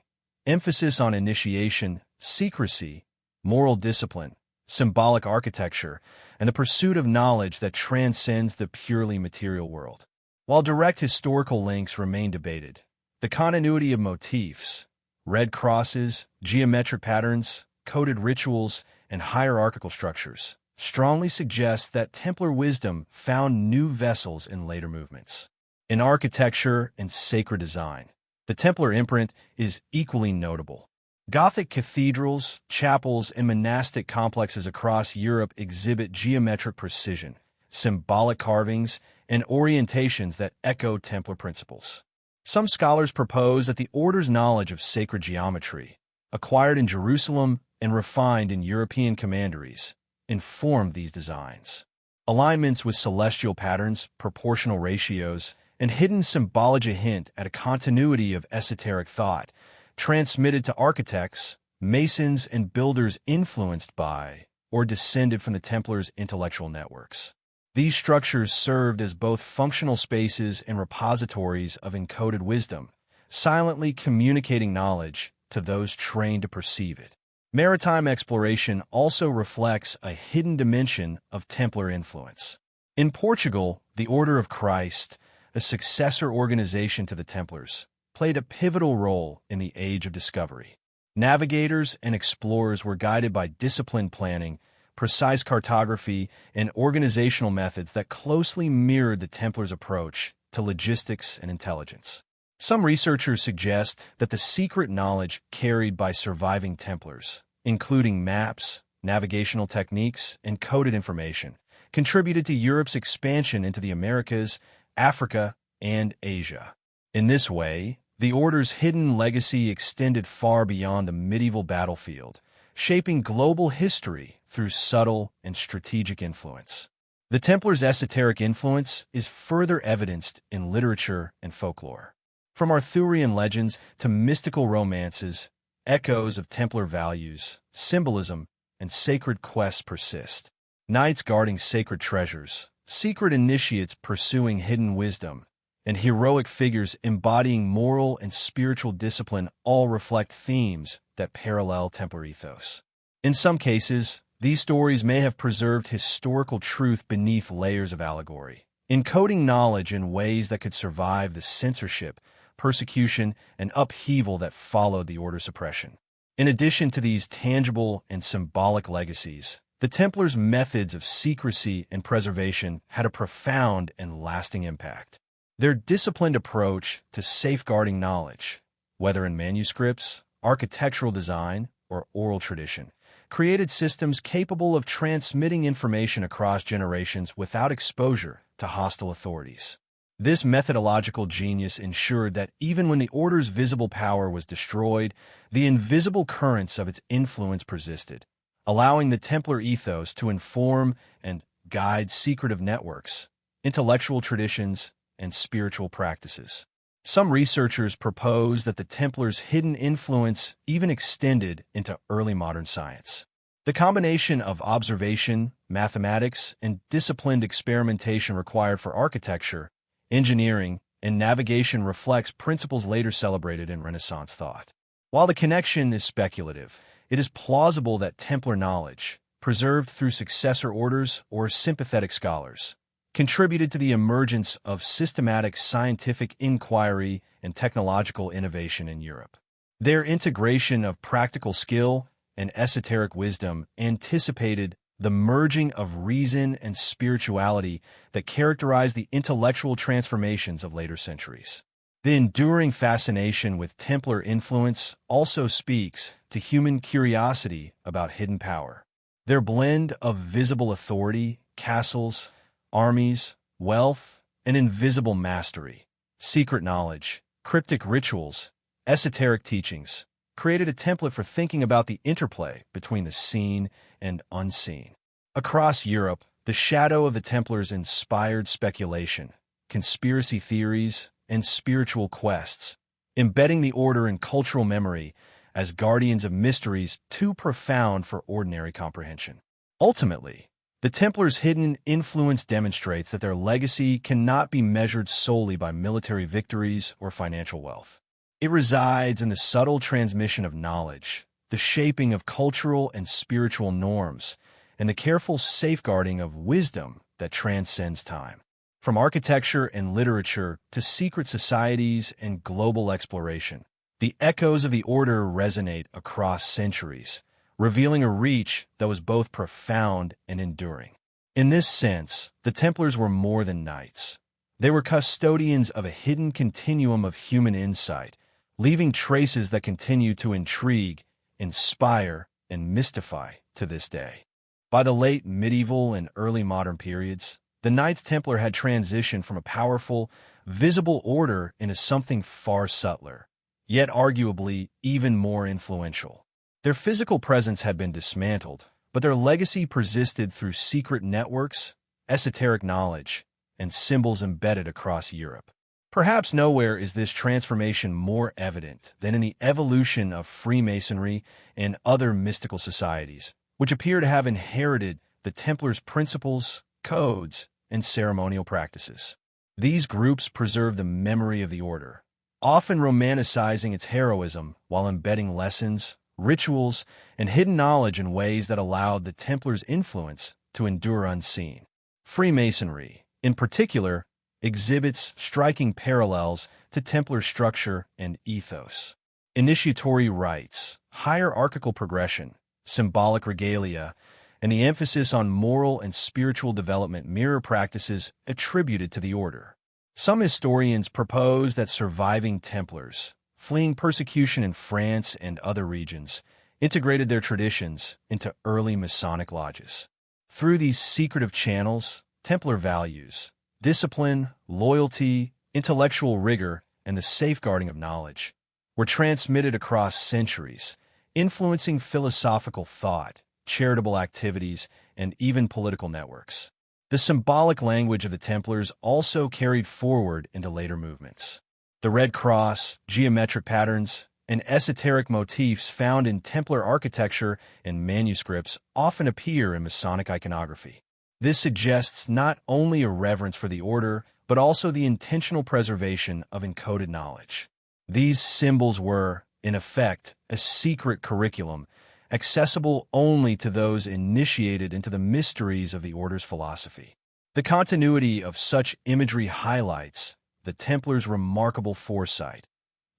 Speaker 1: Emphasis on initiation, secrecy, moral discipline, symbolic architecture, and the pursuit of knowledge that transcends the purely material world. While direct historical links remain debated, the continuity of motifs, red crosses, geometric patterns, coded rituals, and hierarchical structures strongly suggests that Templar wisdom found new vessels in later movements. In architecture and sacred design, the Templar imprint is equally notable. Gothic cathedrals, chapels, and monastic complexes across Europe exhibit geometric precision, symbolic carvings, and orientations that echo Templar principles. Some scholars propose that the Order's knowledge of sacred geometry, acquired in Jerusalem and refined in European commanderies, informed these designs. Alignments with celestial patterns, proportional ratios, and hidden symbology hint at a continuity of esoteric thought, transmitted to architects, masons, and builders influenced by or descended from the Templars' intellectual networks. These structures served as both functional spaces and repositories of encoded wisdom, silently communicating knowledge to those trained to perceive it. Maritime exploration also reflects a hidden dimension of Templar influence. In Portugal, the Order of Christ, a successor organization to the Templars, played a pivotal role in the Age of Discovery. Navigators and explorers were guided by disciplined planning, precise cartography, and organizational methods that closely mirrored the Templars' approach to logistics and intelligence. Some researchers suggest that the secret knowledge carried by surviving Templars, including maps, navigational techniques, and coded information, contributed to Europe's expansion into the Americas, Africa, and Asia. In this way, the Order's hidden legacy extended far beyond the medieval battlefield, shaping global history through subtle and strategic influence. The Templars' esoteric influence is further evidenced in literature and folklore. From Arthurian legends to mystical romances, echoes of Templar values, symbolism, and sacred quests persist. Knights guarding sacred treasures, secret initiates pursuing hidden wisdom, and heroic figures embodying moral and spiritual discipline all reflect themes that parallel Templar ethos. In some cases, these stories may have preserved historical truth beneath layers of allegory, encoding knowledge in ways that could survive the censorship, persecution, and upheaval that followed the Order's suppression. In addition to these tangible and symbolic legacies, the Templars' methods of secrecy and preservation had a profound and lasting impact. Their disciplined approach to safeguarding knowledge, whether in manuscripts, architectural design, or oral tradition, created systems capable of transmitting information across generations without exposure to hostile authorities. This methodological genius ensured that even when the Order's visible power was destroyed, the invisible currents of its influence persisted, allowing the Templar ethos to inform and guide secretive networks, intellectual traditions, and spiritual practices. Some researchers propose that the Templars' hidden influence even extended into early modern science. The combination of observation, mathematics, and disciplined experimentation required for architecture, engineering, and navigation reflects principles later celebrated in Renaissance thought. While the connection is speculative, it is plausible that Templar knowledge, preserved through successor orders or sympathetic scholars, contributed to the emergence of systematic scientific inquiry and technological innovation in Europe. Their integration of practical skill and esoteric wisdom anticipated the merging of reason and spirituality that characterized the intellectual transformations of later centuries. The enduring fascination with Templar influence also speaks to human curiosity about hidden power. Their blend of visible authority, castles, armies, wealth, and invisible mastery, secret knowledge, cryptic rituals, esoteric teachings, created a template for thinking about the interplay between the seen and unseen. Across Europe, the shadow of the Templars inspired speculation, conspiracy theories, and spiritual quests, embedding the order in cultural memory as guardians of mysteries too profound for ordinary comprehension. Ultimately, the Templars' hidden influence demonstrates that their legacy cannot be measured solely by military victories or financial wealth. It resides in the subtle transmission of knowledge, the shaping of cultural and spiritual norms, and the careful safeguarding of wisdom that transcends time. From architecture and literature to secret societies and global exploration, the echoes of the order resonate across centuries, revealing a reach that was both profound and enduring. In this sense, the Templars were more than knights. They were custodians of a hidden continuum of human insight, leaving traces that continue to intrigue, inspire, and mystify to this day. By the late medieval and early modern periods, the Knights Templar had transitioned from a powerful, visible order into something far subtler, yet arguably even more influential. Their physical presence had been dismantled, but their legacy persisted through secret networks, esoteric knowledge, and symbols embedded across Europe. Perhaps nowhere is this transformation more evident than in the evolution of Freemasonry and other mystical societies, which appear to have inherited the Templars' principles, codes, and ceremonial practices. These groups preserve the memory of the order, often romanticizing its heroism while embedding lessons, rituals, and hidden knowledge in ways that allowed the Templars' influence to endure unseen. Freemasonry, in particular, exhibits striking parallels to Templar structure and ethos. Initiatory rites, hierarchical progression, symbolic regalia, and the emphasis on moral and spiritual development mirror practices attributed to the order. Some historians propose that surviving Templars, fleeing persecution in France and other regions, integrated their traditions into early Masonic lodges. Through these secretive channels, Templar values, discipline, loyalty, intellectual rigor, and the safeguarding of knowledge were transmitted across centuries, influencing philosophical thought, charitable activities, and even political networks. The symbolic language of the Templars also carried forward into later movements. The Red Cross, geometric patterns, and esoteric motifs found in Templar architecture and manuscripts often appear in Masonic iconography. This suggests not only a reverence for the order, but also the intentional preservation of encoded knowledge. These symbols were, in effect, a secret curriculum, accessible only to those initiated into the mysteries of the order's philosophy. The continuity of such imagery highlights the Templars' remarkable foresight.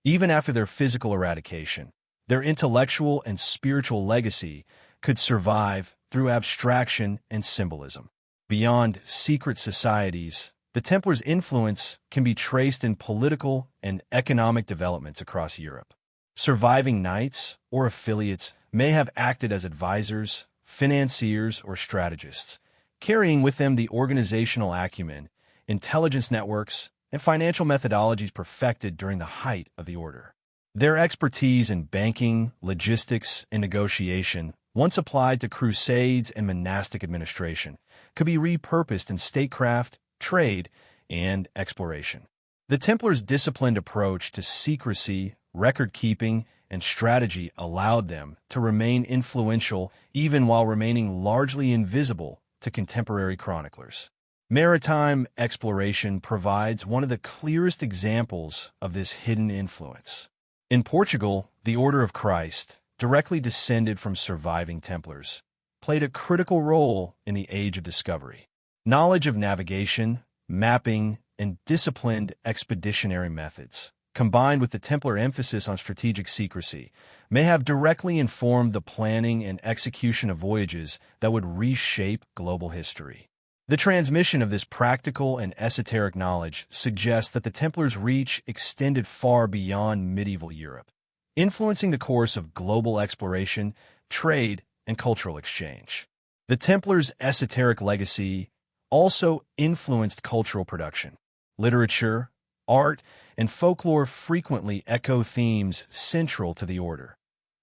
Speaker 1: Even after their physical eradication, their intellectual and spiritual legacy could survive through abstraction and symbolism. Beyond secret societies, the Templars' influence can be traced in political and economic developments across Europe. Surviving knights or affiliates may have acted as advisors, financiers, or strategists, carrying with them the organizational acumen, intelligence networks, and financial methodologies perfected during the height of the order. Their expertise in banking, logistics, and negotiation once applied to crusades and monastic administration, could be repurposed in statecraft, trade, and exploration. The Templars' disciplined approach to secrecy, record-keeping, and strategy allowed them to remain influential even while remaining largely invisible to contemporary chroniclers. Maritime exploration provides one of the clearest examples of this hidden influence. In Portugal, the Order of Christ, directly descended from surviving Templars, played a critical role in the Age of Discovery. Knowledge of navigation, mapping, and disciplined expeditionary methods, combined with the Templar emphasis on strategic secrecy, may have directly informed the planning and execution of voyages that would reshape global history. The transmission of this practical and esoteric knowledge suggests that the Templars' reach extended far beyond medieval Europe, influencing the course of global exploration, trade, and cultural exchange. The Templars' esoteric legacy also influenced cultural production. Literature, art, and folklore frequently echo themes central to the order.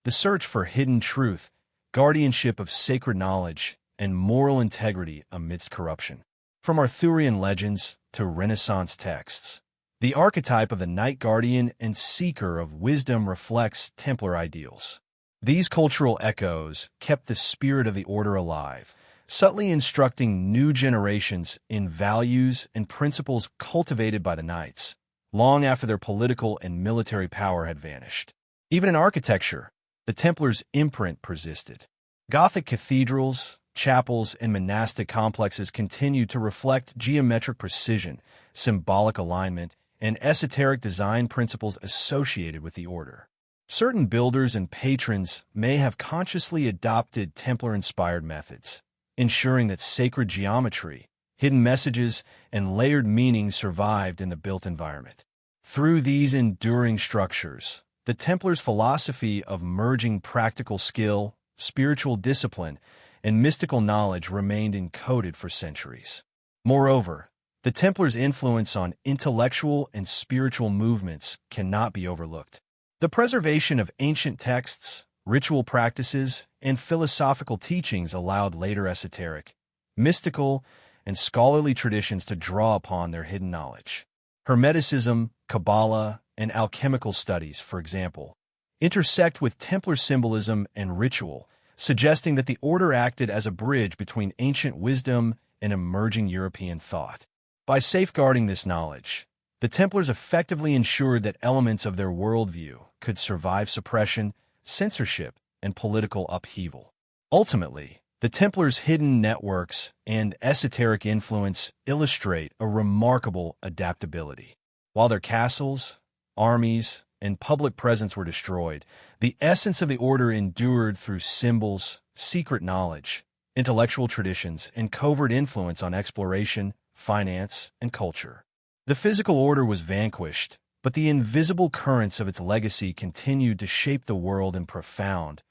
Speaker 1: The search for hidden truth, guardianship of sacred knowledge, and moral integrity amidst corruption. From Arthurian legends to Renaissance texts, the archetype of the knight guardian and seeker of wisdom reflects Templar ideals. These cultural echoes kept the spirit of the order alive, subtly instructing new generations in values and principles cultivated by the knights, long after their political and military power had vanished. Even in architecture, the Templars' imprint persisted. Gothic cathedrals, chapels, and monastic complexes continued to reflect geometric precision, symbolic alignment, and esoteric design principles associated with the order. Certain builders and patrons may have consciously adopted Templar-inspired methods, ensuring that sacred geometry, hidden messages, and layered meanings survived in the built environment. Through these enduring structures, the Templars' philosophy of merging practical skill, spiritual discipline, and mystical knowledge remained encoded for centuries. Moreover, the Templars' influence on intellectual and spiritual movements cannot be overlooked. The preservation of ancient texts, ritual practices, and philosophical teachings allowed later esoteric, mystical, and scholarly traditions to draw upon their hidden knowledge. Hermeticism, Kabbalah, and alchemical studies, for example, intersect with Templar symbolism and ritual, suggesting that the order acted as a bridge between ancient wisdom and emerging European thought. By safeguarding this knowledge, the Templars effectively ensured that elements of their worldview could survive suppression, censorship, and political upheaval. Ultimately, the Templars' hidden networks and esoteric influence illustrate a remarkable adaptability. While their castles, armies, and public presence were destroyed, the essence of the order endured through symbols, secret knowledge, intellectual traditions, and covert influence on exploration, finance, and culture. The physical order was vanquished, but the invisible currents of its legacy continued to shape the world in profound,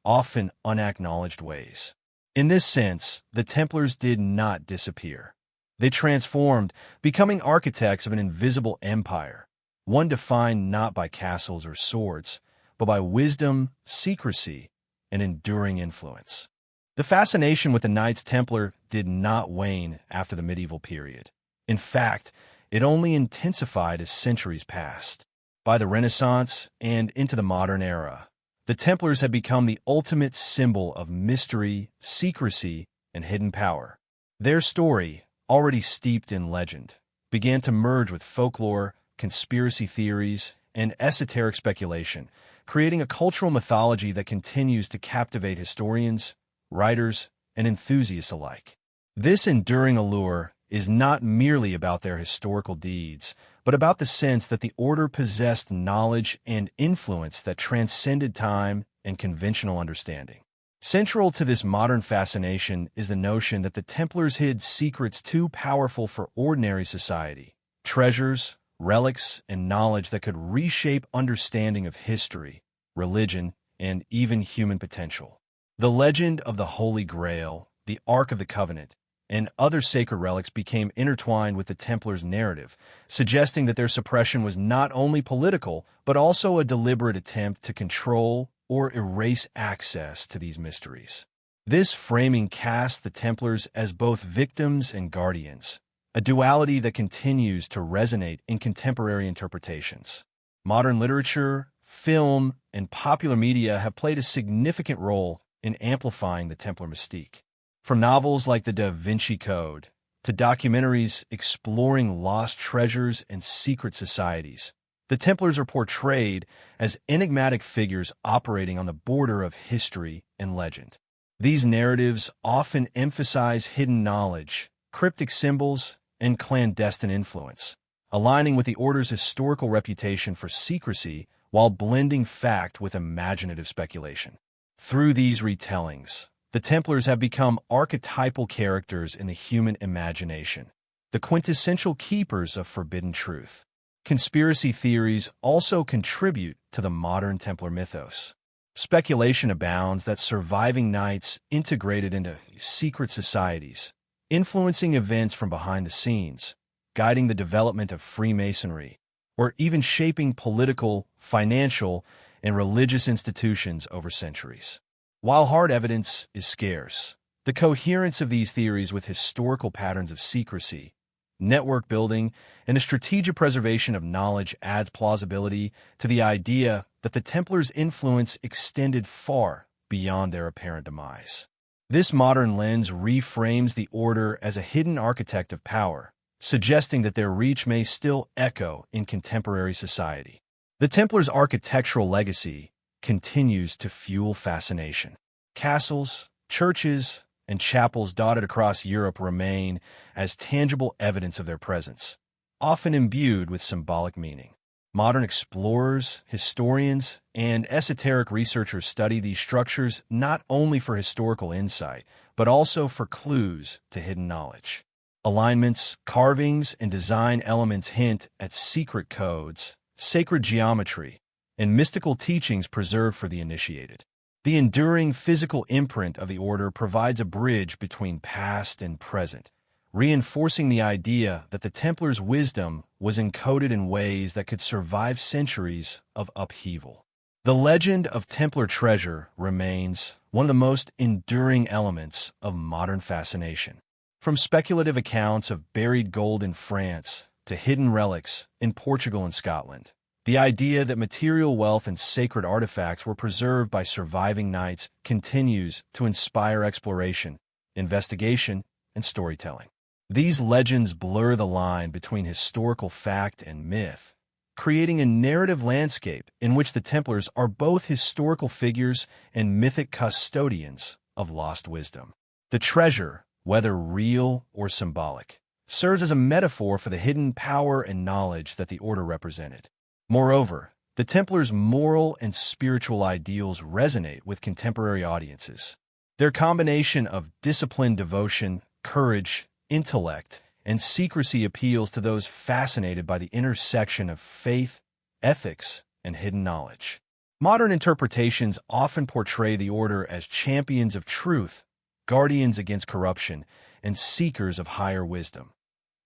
Speaker 1: often unacknowledged ways. In this sense, the Templars did not disappear. They transformed, becoming architects of an invisible empire, one defined not by castles or swords, but by wisdom, secrecy, and enduring influence. The fascination with the Knights Templar did not wane after the medieval period. In fact, it only intensified as centuries passed. By the Renaissance and into the modern era, the Templars had become the ultimate symbol of mystery, secrecy, and hidden power. Their story, already steeped in legend, began to merge with folklore, conspiracy theories, and esoteric speculation, creating a cultural mythology that continues to captivate historians, writers, and enthusiasts alike. This enduring allure is not merely about their historical deeds, but about the sense that the order possessed knowledge and influence that transcended time and conventional understanding. Central to this modern fascination is the notion that the Templars hid secrets too powerful for ordinary society, treasures, relics, and knowledge that could reshape understanding of history, religion, and even human potential. The legend of the Holy Grail, the Ark of the Covenant, and other sacred relics became intertwined with the Templars' narrative, suggesting that their suppression was not only political, but also a deliberate attempt to control, or erase access to these mysteries. This framing casts the Templars as both victims and guardians, a duality that continues to resonate in contemporary interpretations. Modern literature, film, and popular media have played a significant role in amplifying the Templar mystique. From novels like The Da Vinci Code to documentaries exploring lost treasures and secret societies, the Templars are portrayed as enigmatic figures operating on the border of history and legend. These narratives often emphasize hidden knowledge, cryptic symbols, and clandestine influence, aligning with the Order's historical reputation for secrecy while blending fact with imaginative speculation. Through these retellings, the Templars have become archetypal characters in the human imagination, the quintessential keepers of forbidden truth. Conspiracy theories also contribute to the modern Templar mythos. Speculation abounds that surviving knights integrated into secret societies, influencing events from behind the scenes, guiding the development of Freemasonry, or even shaping political, financial, and religious institutions over centuries. While hard evidence is scarce, the coherence of these theories with historical patterns of secrecy, network building, and a strategic preservation of knowledge adds plausibility to the idea that the Templars' influence extended far beyond their apparent demise. This modern lens reframes the Order as a hidden architect of power, suggesting that their reach may still echo in contemporary society. The Templars' architectural legacy continues to fuel fascination. Castles, churches, and chapels dotted across Europe remain as tangible evidence of their presence, often imbued with symbolic meaning. Modern explorers, historians, and esoteric researchers study these structures not only for historical insight, but also for clues to hidden knowledge. Alignments, carvings, and design elements hint at secret codes, sacred geometry, and mystical teachings preserved for the initiated. The enduring physical imprint of the Order provides a bridge between past and present, reinforcing the idea that the Templars' wisdom was encoded in ways that could survive centuries of upheaval. The legend of Templar treasure remains one of the most enduring elements of modern fascination. From speculative accounts of buried gold in France to hidden relics in Portugal and Scotland, the idea that material wealth and sacred artifacts were preserved by surviving knights continues to inspire exploration, investigation, and storytelling. These legends blur the line between historical fact and myth, creating a narrative landscape in which the Templars are both historical figures and mythic custodians of lost wisdom. The treasure, whether real or symbolic, serves as a metaphor for the hidden power and knowledge that the Order represented. Moreover, the Templars' moral and spiritual ideals resonate with contemporary audiences. Their combination of disciplined devotion, courage, intellect, and secrecy appeals to those fascinated by the intersection of faith, ethics, and hidden knowledge. Modern interpretations often portray the Order as champions of truth, guardians against corruption, and seekers of higher wisdom,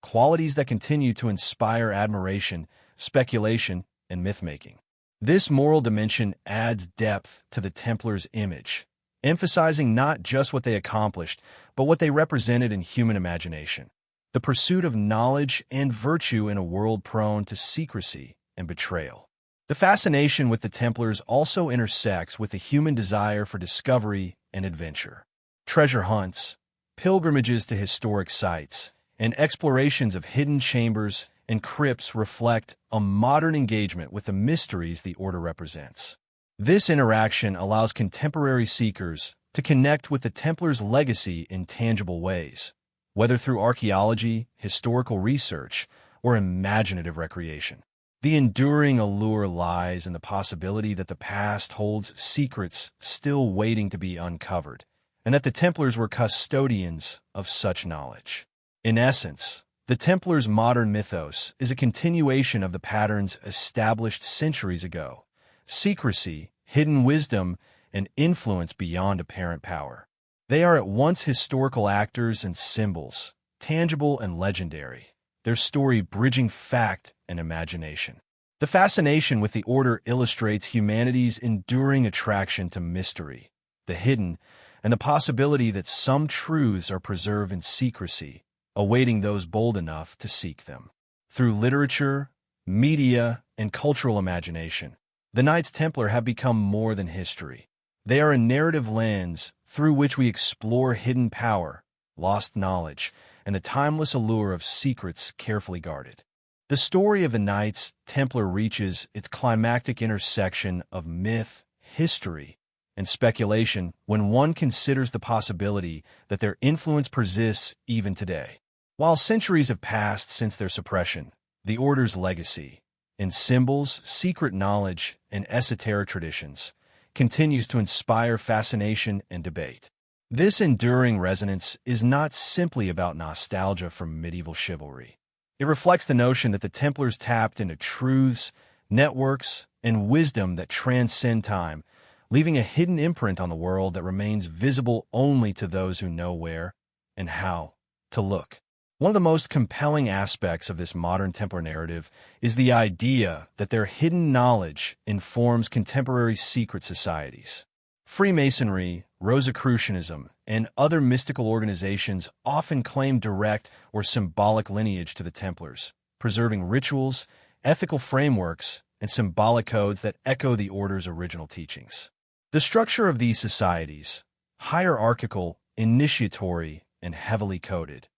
Speaker 1: qualities that continue to inspire admiration, speculation, and myth-making. This moral dimension adds depth to the Templars' image, emphasizing not just what they accomplished, but what they represented in human imagination. The pursuit of knowledge and virtue in a world prone to secrecy and betrayal. The fascination with the Templars also intersects with the human desire for discovery and adventure. Treasure hunts, pilgrimages to historic sites, and explorations of hidden chambers and crypts reflect a modern engagement with the mysteries the Order represents. This interaction allows contemporary seekers to connect with the Templars' legacy in tangible ways, whether through archaeology, historical research, or imaginative recreation. The enduring allure lies in the possibility that the past holds secrets still waiting to be uncovered, and that the Templars were custodians of such knowledge. In essence, the Templars' modern mythos is a continuation of the patterns established centuries ago: secrecy, hidden wisdom, and influence beyond apparent power. They are at once historical actors and symbols, tangible and legendary, their story bridging fact and imagination. The fascination with the order illustrates humanity's enduring attraction to mystery, the hidden, and the possibility that some truths are preserved in secrecy, awaiting those bold enough to seek them. Through literature, media, and cultural imagination, the Knights Templar have become more than history. They are a narrative lens through which we explore hidden power, lost knowledge, and the timeless allure of secrets carefully guarded. The story of the Knights Templar reaches its climactic intersection of myth, history, and speculation when one considers the possibility that their influence persists even today. While centuries have passed since their suppression, the Order's legacy, in symbols, secret knowledge, and esoteric traditions, continues to inspire fascination and debate. This enduring resonance is not simply about nostalgia from medieval chivalry. It reflects the notion that the Templars tapped into truths, networks, and wisdom that transcend time, leaving a hidden imprint on the world that remains visible only to those who know where and how to look. One of the most compelling aspects of this modern Templar narrative is the idea that their hidden knowledge informs contemporary secret societies. Freemasonry, Rosicrucianism, and other mystical organizations often claim direct or symbolic lineage to the Templars, preserving rituals, ethical frameworks, and symbolic codes that echo the Order's original teachings. The structure of these societies, hierarchical, initiatory, and heavily coded,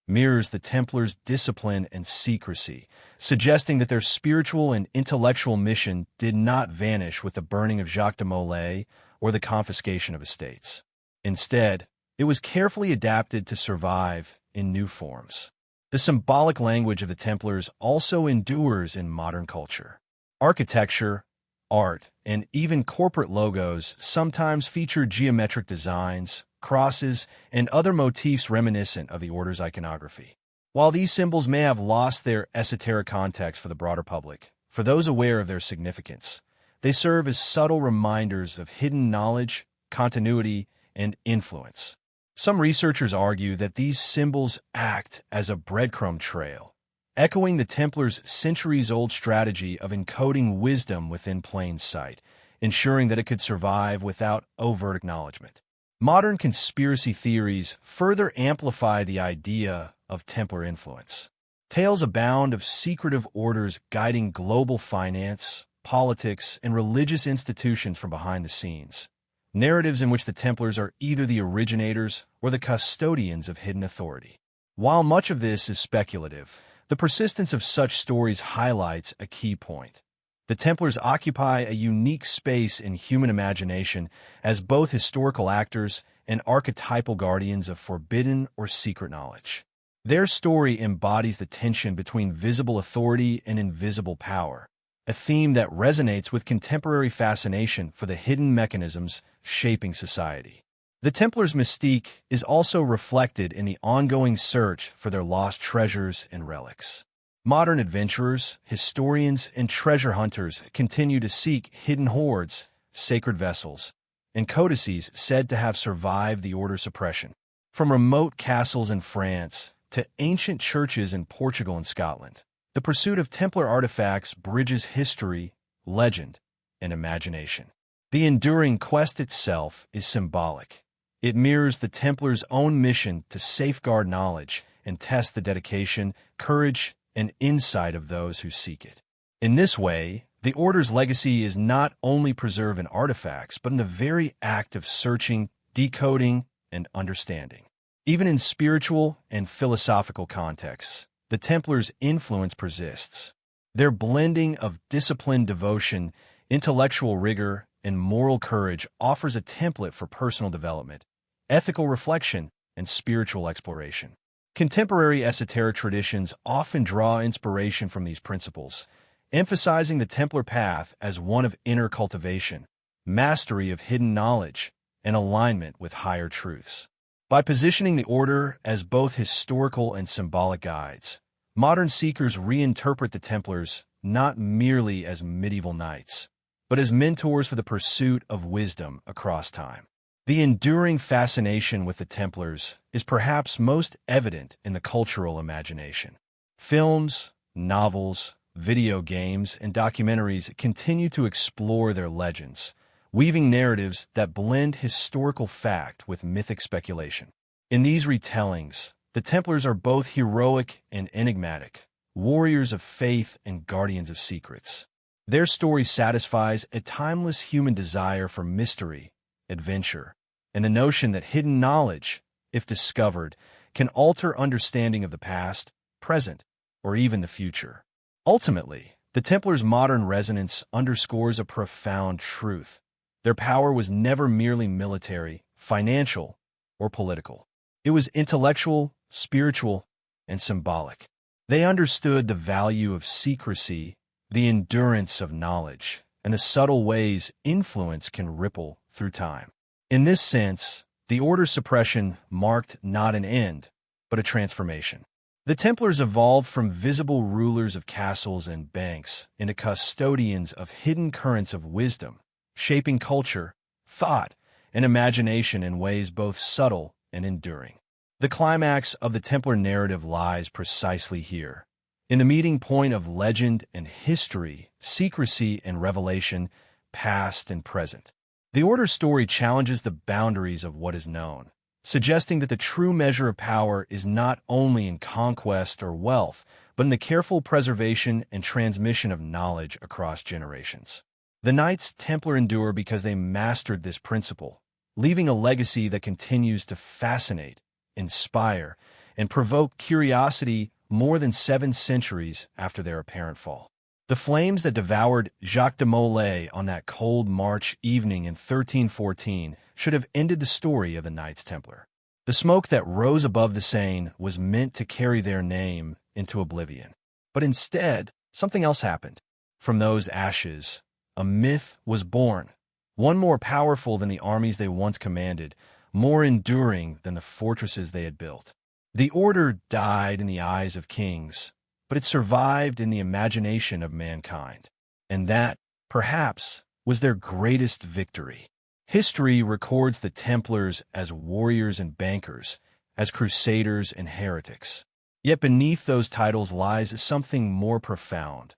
Speaker 1: mirrors the Templars' discipline and secrecy, suggesting that their spiritual and intellectual mission did not vanish with the burning of Jacques de Molay or the confiscation of estates. Instead, it was carefully adapted to survive in new forms. The symbolic language of the Templars also endures in modern culture. Architecture, art, and even corporate logos sometimes feature geometric designs, crosses, and other motifs reminiscent of the Order's iconography. While these symbols may have lost their esoteric context for the broader public, for those aware of their significance, they serve as subtle reminders of hidden knowledge, continuity, and influence. Some researchers argue that these symbols act as a breadcrumb trail, echoing the Templars' centuries-old strategy of encoding wisdom within plain sight, ensuring that it could survive without overt acknowledgement. Modern conspiracy theories further amplify the idea of Templar influence. Tales abound of secretive orders guiding global finance, politics, and religious institutions from behind the scenes. Narratives in which the Templars are either the originators or the custodians of hidden authority. While much of this is speculative, the persistence of such stories highlights a key point. The Templars occupy a unique space in human imagination as both historical actors and archetypal guardians of forbidden or secret knowledge. Their story embodies the tension between visible authority and invisible power, a theme that resonates with contemporary fascination for the hidden mechanisms shaping society. The Templars' mystique is also reflected in the ongoing search for their lost treasures and relics. Modern adventurers, historians, and treasure hunters continue to seek hidden hoards, sacred vessels, and codices said to have survived the Order's suppression. From remote castles in France to ancient churches in Portugal and Scotland, the pursuit of Templar artifacts bridges history, legend, and imagination. The enduring quest itself is symbolic. It mirrors the Templars' own mission to safeguard knowledge and test the dedication, courage, and insight of those who seek it. In this way, the Order's legacy is not only preserved in artifacts, but in the very act of searching, decoding, and understanding. Even in spiritual and philosophical contexts, the Templars' influence persists. Their blending of disciplined devotion, intellectual rigor, and moral courage offers a template for personal development, ethical reflection, and spiritual exploration. Contemporary esoteric traditions often draw inspiration from these principles, emphasizing the Templar path as one of inner cultivation, mastery of hidden knowledge, and alignment with higher truths. By positioning the Order as both historical and symbolic guides, modern seekers reinterpret the Templars not merely as medieval knights, but as mentors for the pursuit of wisdom across time. The enduring fascination with the Templars is perhaps most evident in the cultural imagination. Films, novels, video games, and documentaries continue to explore their legends, weaving narratives that blend historical fact with mythic speculation. In these retellings, the Templars are both heroic and enigmatic, warriors of faith and guardians of secrets. Their story satisfies a timeless human desire for mystery, adventure, and the notion that hidden knowledge, if discovered, can alter understanding of the past, present, or even the future. Ultimately, the Templars' modern resonance underscores a profound truth. Their power was never merely military, financial, or political. It was intellectual, spiritual, and symbolic. They understood the value of secrecy, the endurance of knowledge, and the subtle ways influence can ripple through time. In this sense, the Order's suppression marked not an end, but a transformation. The Templars evolved from visible rulers of castles and banks into custodians of hidden currents of wisdom, shaping culture, thought, and imagination in ways both subtle and enduring. The climax of the Templar narrative lies precisely here. In the meeting point of legend and history, secrecy and revelation, past and present. The Order's story challenges the boundaries of what is known, suggesting that the true measure of power is not only in conquest or wealth, but in the careful preservation and transmission of knowledge across generations. The Knights Templar endure because they mastered this principle, leaving a legacy that continues to fascinate, inspire, and provoke curiosity more than 7 centuries after their apparent fall. The flames that devoured Jacques de Molay on that cold March evening in 1314 should have ended the story of the Knights Templar. The smoke that rose above the Seine was meant to carry their name into oblivion. But instead, something else happened. From those ashes, a myth was born, one more powerful than the armies they once commanded, more enduring than the fortresses they had built. The Order died in the eyes of kings, but it survived in the imagination of mankind. And that, perhaps, was their greatest victory. History records the Templars as warriors and bankers, as crusaders and heretics. Yet beneath those titles lies something more profound,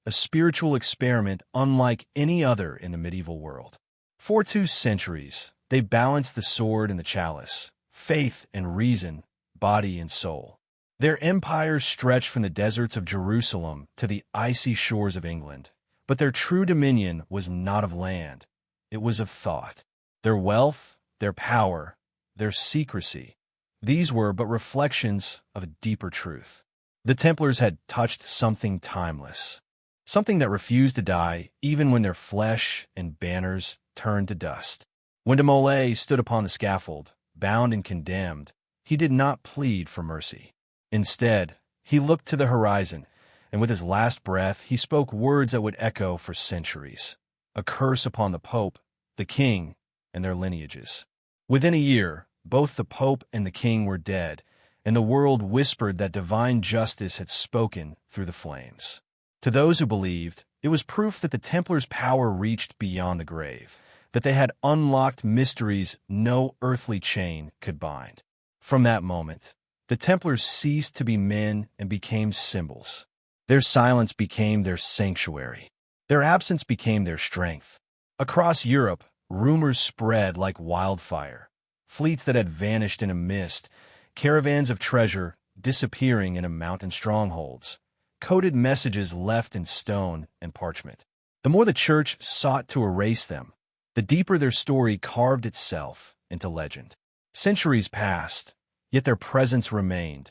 Speaker 1: a spiritual experiment unlike any other in the medieval world. For 2 centuries, they balanced the sword and the chalice, faith and reason, body and soul. Their empires stretched from the deserts of Jerusalem to the icy shores of England, but their true dominion was not of land, it was of thought. Their wealth, their power, their secrecy, these were but reflections of a deeper truth. The Templars had touched something timeless, something that refused to die even when their flesh and banners turned to dust. When de Molay stood upon the scaffold, bound and condemned, he did not plead for mercy. Instead, he looked to the horizon, and with his last breath he spoke words that would echo for centuries, a curse upon the Pope, the King, and their lineages. Within a year, both the Pope and the King were dead, and the world whispered that divine justice had spoken through the flames. To those who believed, it was proof that the Templars' power reached beyond the grave, that they had unlocked mysteries no earthly chain could bind. From that moment, the Templars ceased to be men and became symbols. Their silence became their sanctuary. Their absence became their strength. Across Europe, rumors spread like wildfire. Fleets that had vanished in a mist, caravans of treasure disappearing in mountain strongholds, coded messages left in stone and parchment. The more the Church sought to erase them, the deeper their story carved itself into legend. Centuries passed, yet their presence remained,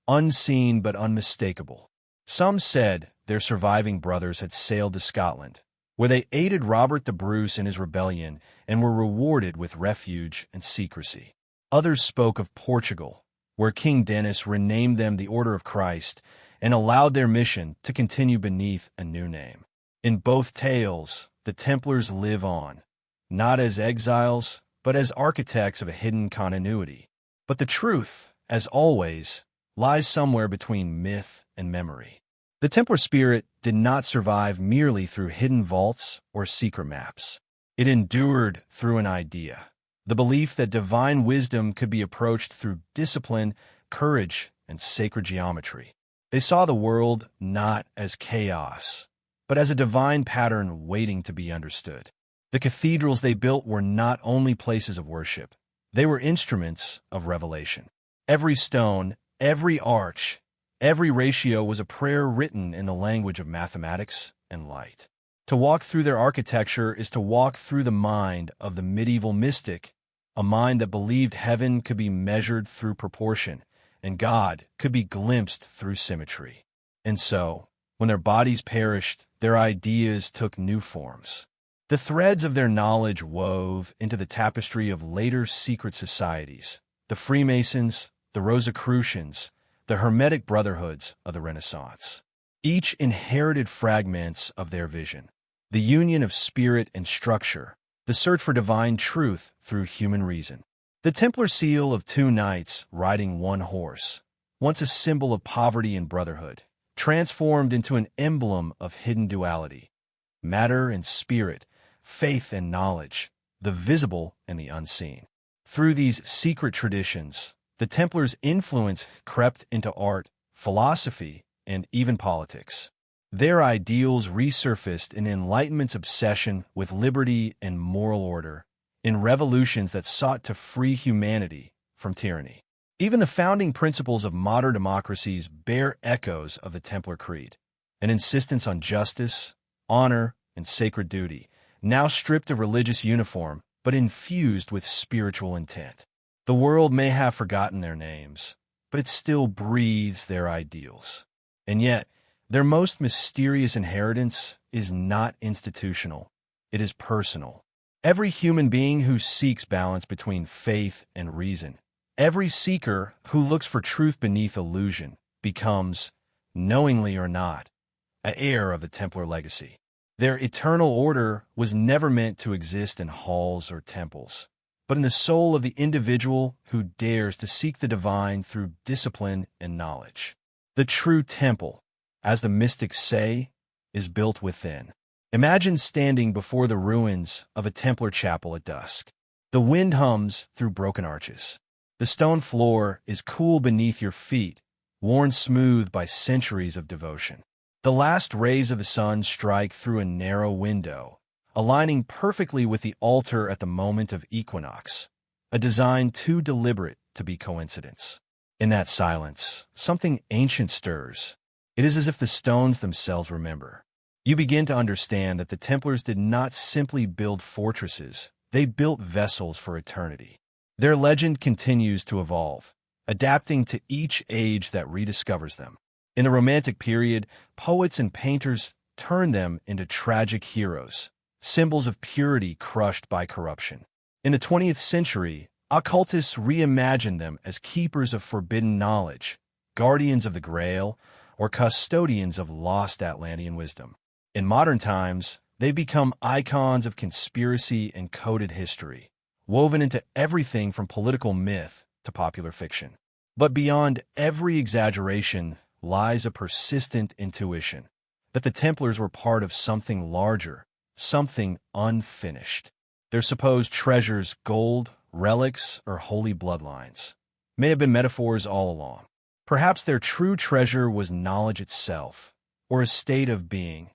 Speaker 1: unseen but unmistakable. Some said their surviving brothers had sailed to Scotland, where they aided Robert the Bruce in his rebellion and were rewarded with refuge and secrecy. Others spoke of Portugal, where King Denis renamed them the Order of Christ and allowed their mission to continue beneath a new name. In both tales, the Templars live on, not as exiles, but as architects of a hidden continuity. But the truth, as always, lies somewhere between myth and memory. The Templar spirit did not survive merely through hidden vaults or secret maps. It endured through an idea, the belief that divine wisdom could be approached through discipline, courage, and sacred geometry. They saw the world not as chaos, but as a divine pattern waiting to be understood. The cathedrals they built were not only places of worship, they were instruments of revelation. Every stone, every arch, every ratio was a prayer written in the language of mathematics and light. To walk through their architecture is to walk through the mind of the medieval mystic, a mind that believed heaven could be measured through proportion, and God could be glimpsed through symmetry. And so, when their bodies perished, their ideas took new forms. The threads of their knowledge wove into the tapestry of later secret societies, the Freemasons, the Rosicrucians, the Hermetic Brotherhoods of the Renaissance. Each inherited fragments of their vision, the union of spirit and structure, the search for divine truth through human reason. The Templar seal of two knights riding one horse, once a symbol of poverty and brotherhood, transformed into an emblem of hidden duality, matter and spirit, faith and knowledge, the visible and the unseen. Through these secret traditions, the Templars' influence crept into art, philosophy, and even politics. Their ideals resurfaced in Enlightenment's obsession with liberty and moral order, in revolutions that sought to free humanity from tyranny. Even the founding principles of modern democracies bear echoes of the Templar creed, an insistence on justice, honor, and sacred duty, now stripped of religious uniform, but infused with spiritual intent. The world may have forgotten their names, but it still breathes their ideals. And yet, their most mysterious inheritance is not institutional. It is personal. Every human being who seeks balance between faith and reason, every seeker who looks for truth beneath illusion, becomes, knowingly or not, an heir of the Templar legacy. Their eternal order was never meant to exist in halls or temples, but in the soul of the individual who dares to seek the divine through discipline and knowledge. The true temple, as the mystics say, is built within. Imagine standing before the ruins of a Templar chapel at dusk. The wind hums through broken arches. The stone floor is cool beneath your feet, worn smooth by centuries of devotion. The last rays of the sun strike through a narrow window, aligning perfectly with the altar at the moment of equinox, a design too deliberate to be coincidence. In that silence, something ancient stirs. It is as if the stones themselves remember. You begin to understand that the Templars did not simply build fortresses, they built vessels for eternity. Their legend continues to evolve, adapting to each age that rediscovers them. In the Romantic period, poets and painters turned them into tragic heroes, symbols of purity crushed by corruption. In the 20th century, occultists reimagined them as keepers of forbidden knowledge, guardians of the Grail, or custodians of lost Atlantean wisdom. In modern times, they've become icons of conspiracy and coded history, woven into everything from political myth to popular fiction. But beyond every exaggeration lies a persistent intuition that the Templars were part of something larger, something unfinished. Their supposed treasures, gold, relics, or holy bloodlines, may have been metaphors all along. Perhaps their true treasure was knowledge itself, or a state of being,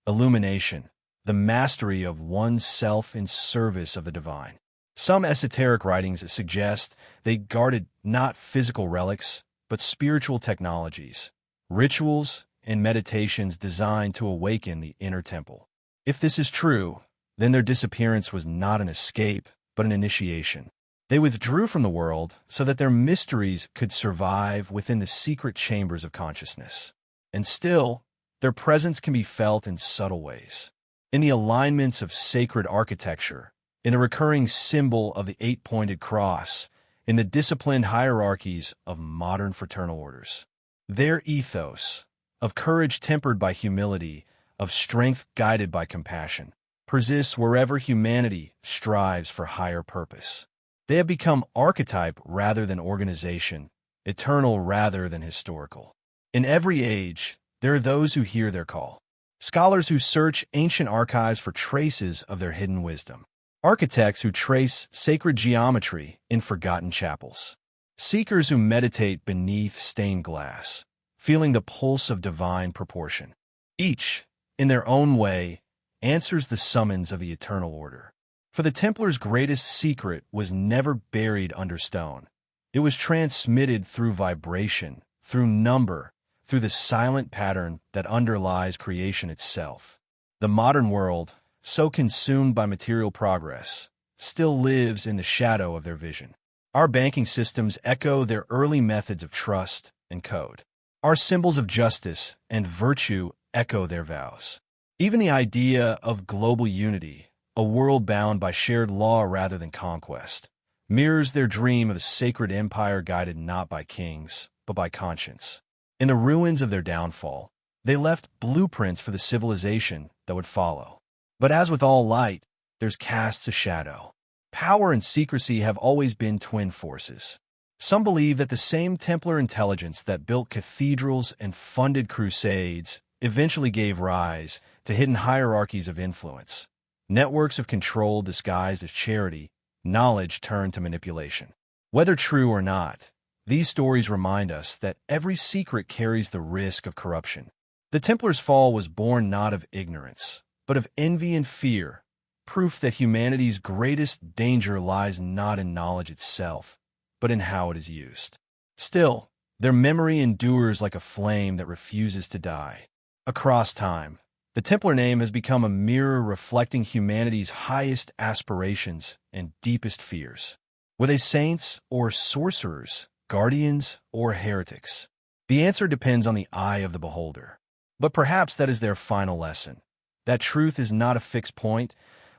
Speaker 1: illumination, the mastery of oneself in service of the divine. Some esoteric writings suggest they guarded not physical relics, but spiritual technologies, rituals, and meditations designed to awaken the inner temple. If this is true, then their disappearance was not an escape, but an initiation. They withdrew from the world so that their mysteries could survive within the secret chambers of consciousness. And still, their presence can be felt in subtle ways. In the alignments of sacred architecture, in a recurring symbol of the eight-pointed cross, in the disciplined hierarchies of modern fraternal orders. Their ethos, of courage tempered by humility, of strength guided by compassion, persists wherever humanity strives for higher purpose. They have become archetype rather than organization, eternal rather than historical. In every age, there are those who hear their call, scholars who search ancient archives for traces of their hidden wisdom, architects who trace sacred geometry in forgotten chapels, seekers who meditate beneath stained glass, feeling the pulse of divine proportion. Each, in their own way, answers the summons of the eternal order. For the Templars' greatest secret was never buried under stone. It was transmitted through vibration, through number, through the silent pattern that underlies creation itself. The modern world, so consumed by material progress, still lives in the shadow of their vision. Our banking systems echo their early methods of trust and code. Our symbols of justice and virtue echo their vows. Even the idea of global unity, a world bound by shared law rather than conquest, mirrors their dream of a sacred empire guided not by kings, but by conscience. In the ruins of their downfall, they left blueprints for the civilization that would follow. But as with all light, there's casts a shadow. Power and secrecy have always been twin forces. Some believe that the same Templar intelligence that built cathedrals and funded crusades eventually gave rise to hidden hierarchies of influence, networks of control disguised as charity, knowledge turned to manipulation. Whether true or not, these stories remind us that every secret carries the risk of corruption. The Templars' fall was born not of ignorance, but of envy and fear, proof that humanity's greatest danger lies not in knowledge itself, but in how it is used. Still, their memory endures like a flame that refuses to die. Across time, the Templar name has become a mirror reflecting humanity's highest aspirations and deepest fears. Were they saints or sorcerers, guardians or heretics? The answer depends on the eye of the beholder. But perhaps that is their final lesson. That truth is not a fixed point,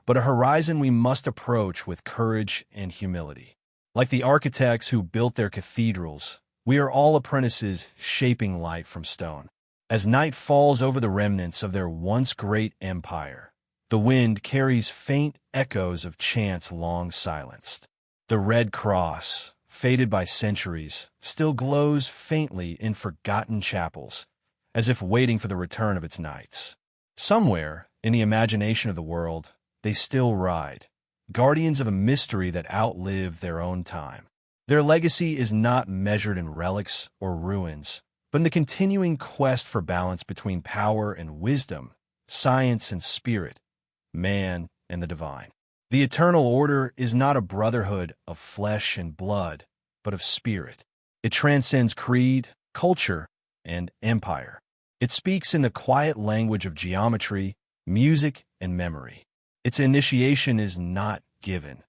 Speaker 1: but a horizon we must approach with courage and humility. Like the architects who built their cathedrals, we are all apprentices shaping light from stone. As night falls over the remnants of their once great empire, the wind carries faint echoes of chants long silenced. The red cross, faded by centuries, still glows faintly in forgotten chapels, as if waiting for the return of its knights. Somewhere, in the imagination of the world, they still ride, guardians of a mystery that outlived their own time. Their legacy is not measured in relics or ruins, but in the continuing quest for balance between power and wisdom, science and spirit, man and the divine. The eternal order is not a brotherhood of flesh and blood, but of spirit. It transcends creed, culture, and empire. It speaks in the quiet language of geometry, music, and memory. Its initiation is not given.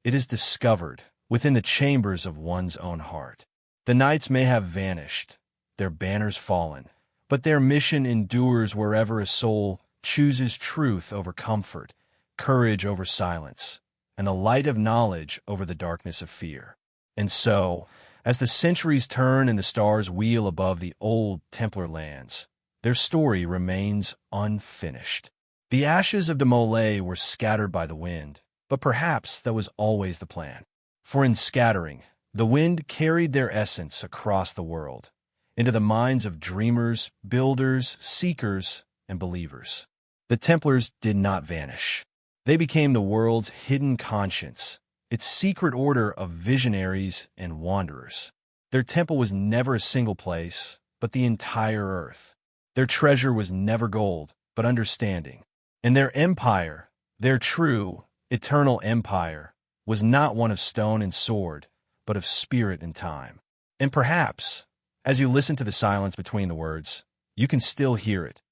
Speaker 1: It is discovered within the chambers of one's own heart. The knights may have vanished, their banners fallen, but their mission endures wherever a soul chooses truth over comfort, courage over silence, and the light of knowledge over the darkness of fear. And so, as the centuries turn and the stars wheel above the old Templar lands, their story remains unfinished. The ashes of de Molay were scattered by the wind, but perhaps that was always the plan. For in scattering, the wind carried their essence across the world, into the minds of dreamers, builders, seekers, and believers. The Templars did not vanish. They became the world's hidden conscience, its secret order of visionaries and wanderers. Their temple was never a single place, but the entire earth. Their treasure was never gold, but understanding. And their empire, their true, eternal empire, was not one of stone and sword, but of spirit and time. And perhaps, as you listen to the silence between the words, you can still hear it.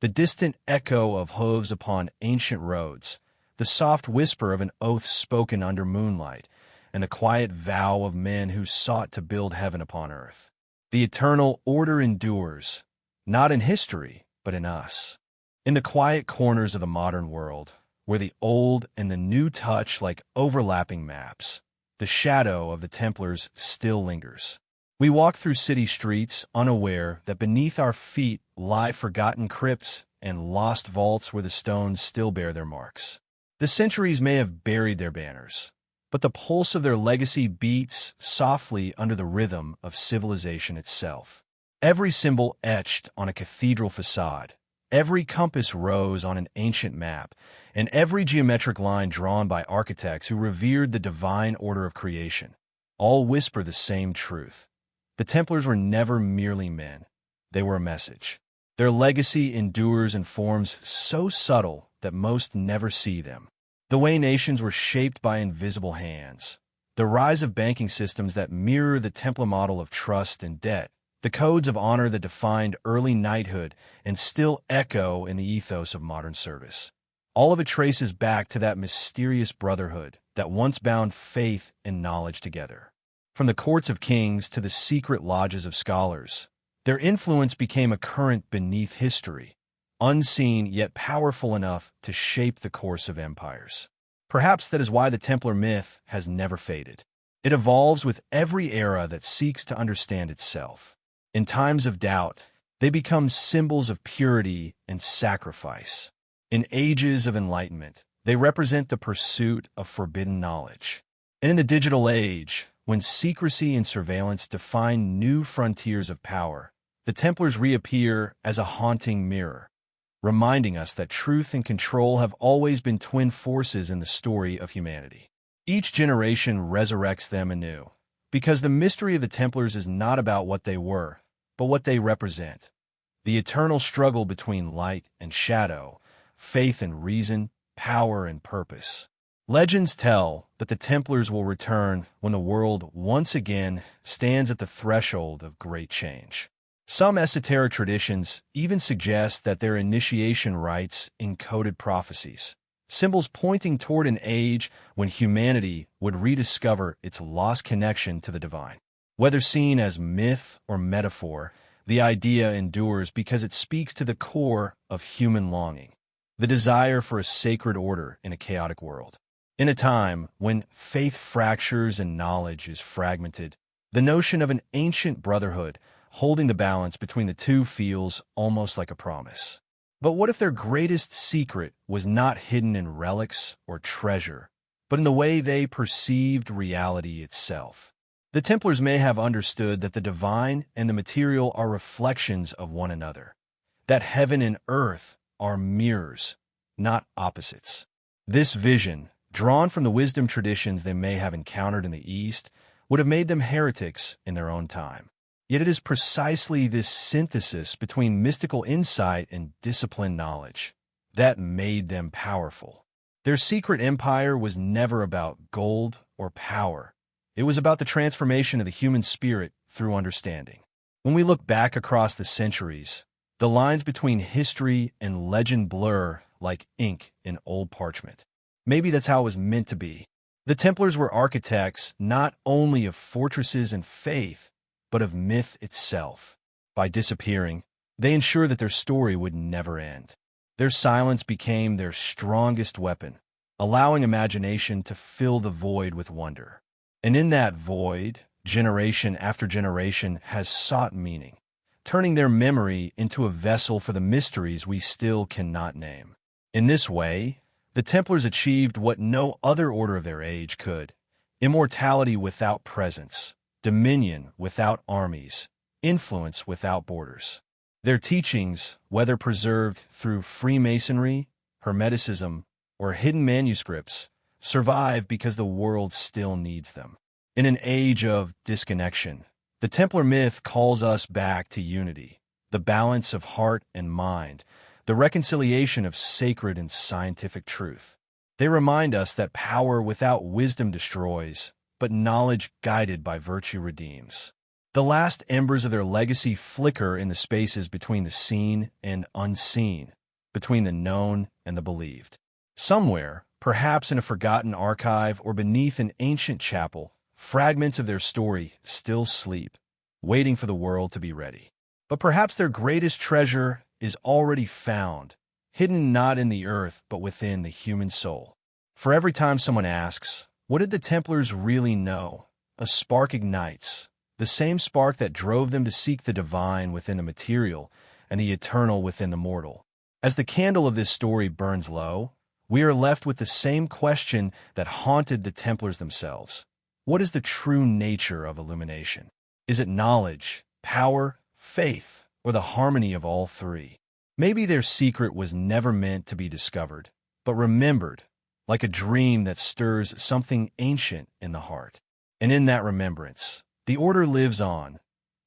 Speaker 1: The distant echo of hooves upon ancient roads, the soft whisper of an oath spoken under moonlight, and the quiet vow of men who sought to build heaven upon earth. The eternal order endures, not in history, but in us. In the quiet corners of the modern world, where the old and the new touch like overlapping maps, the shadow of the Templars still lingers. We walk through city streets unaware that beneath our feet lie forgotten crypts and lost vaults where the stones still bear their marks. The centuries may have buried their banners, but the pulse of their legacy beats softly under the rhythm of civilization itself. Every symbol etched on a cathedral facade, every compass rose on an ancient map, and every geometric line drawn by architects who revered the divine order of creation, all whisper the same truth. The Templars were never merely men. they were a message. Their legacy endures in forms so subtle that most never see them. The way nations were shaped by invisible hands, the rise of banking systems that mirror the Templar model of trust and debt, the codes of honor that defined early knighthood and still echo in the ethos of modern service. All of it traces back to that mysterious brotherhood that once bound faith and knowledge together. From the courts of kings to the secret lodges of scholars, their influence became a current beneath history, unseen yet powerful enough to shape the course of empires. Perhaps that is why the Templar myth has never faded. It evolves with every era that seeks to understand itself. In times of doubt, they become symbols of purity and sacrifice. In ages of enlightenment, they represent the pursuit of forbidden knowledge. And in the digital age, when secrecy and surveillance define new frontiers of power, the Templars reappear as a haunting mirror, reminding us that truth and control have always been twin forces in the story of humanity. Each generation resurrects them anew, because the mystery of the Templars is not about what they were, but what they represent. The eternal struggle between light and shadow, faith and reason, power and purpose. Legends tell that the Templars will return when the world once again stands at the threshold of great change. Some esoteric traditions even suggest that their initiation rites encoded prophecies, symbols pointing toward an age when humanity would rediscover its lost connection to the divine. Whether seen as myth or metaphor, the idea endures because it speaks to the core of human longing, the desire for a sacred order in a chaotic world. In a time when faith fractures and knowledge is fragmented, the notion of an ancient brotherhood holding the balance between the two feels almost like a promise. But what if their greatest secret was not hidden in relics or treasure, but in the way they perceived reality itself? The Templars may have understood that the divine and the material are reflections of one another, that heaven and earth are mirrors, not opposites. This vision, drawn from the wisdom traditions they may have encountered in the East, would have made them heretics in their own time. Yet it is precisely this synthesis between mystical insight and disciplined knowledge that made them powerful. Their secret empire was never about gold or power. It was about the transformation of the human spirit through understanding. When we look back across the centuries, the lines between history and legend blur like ink in old parchment. Maybe that's how it was meant to be. The Templars were architects not only of fortresses and faith, but of myth itself. By disappearing, they ensured that their story would never end. Their silence became their strongest weapon, allowing imagination to fill the void with wonder. And in that void, generation after generation has sought meaning, turning their memory into a vessel for the mysteries we still cannot name. In this way, the Templars achieved what no other order of their age could: immortality without presence, dominion without armies, influence without borders. Their teachings, whether preserved through Freemasonry, Hermeticism, or hidden manuscripts, survive because the world still needs them. In an age of disconnection, the Templar myth calls us back to unity, the balance of heart and mind, the reconciliation of sacred and scientific truth. They remind us that power without wisdom destroys, but knowledge guided by virtue redeems. The last embers of their legacy flicker in the spaces between the seen and unseen, between the known and the believed. Somewhere, perhaps in a forgotten archive or beneath an ancient chapel, fragments of their story still sleep, waiting for the world to be ready. But perhaps their greatest treasure is already found, hidden not in the earth but within the human soul. For every time someone asks, what did the Templars really know? A spark ignites, the same spark that drove them to seek the divine within the material and the eternal within the mortal. As the candle of this story burns low, we are left with the same question that haunted the Templars themselves. What is the true nature of illumination? Is it knowledge, power, faith, or the harmony of all three? Maybe their secret was never meant to be discovered, but remembered, like a dream that stirs something ancient in the heart. And in that remembrance, the order lives on,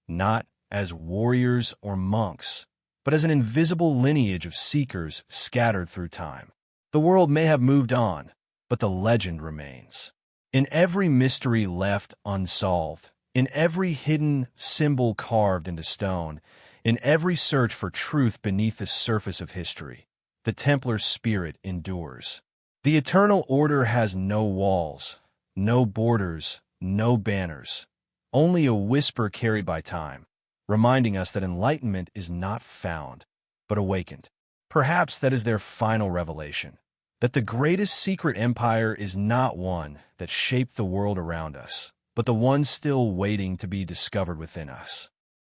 Speaker 1: not as warriors or monks, but as an invisible lineage of seekers scattered through time. The world may have moved on, but the legend remains. In every mystery left unsolved, in every hidden symbol carved into stone, in every search for truth beneath the surface of history, the Templar spirit endures. The Eternal Order has no walls, no borders, no banners, only a whisper carried by time, reminding us that enlightenment is not found, but awakened. Perhaps that is their final revelation, that the greatest secret empire is not one that shaped the world around us, but the one still waiting to be discovered within us.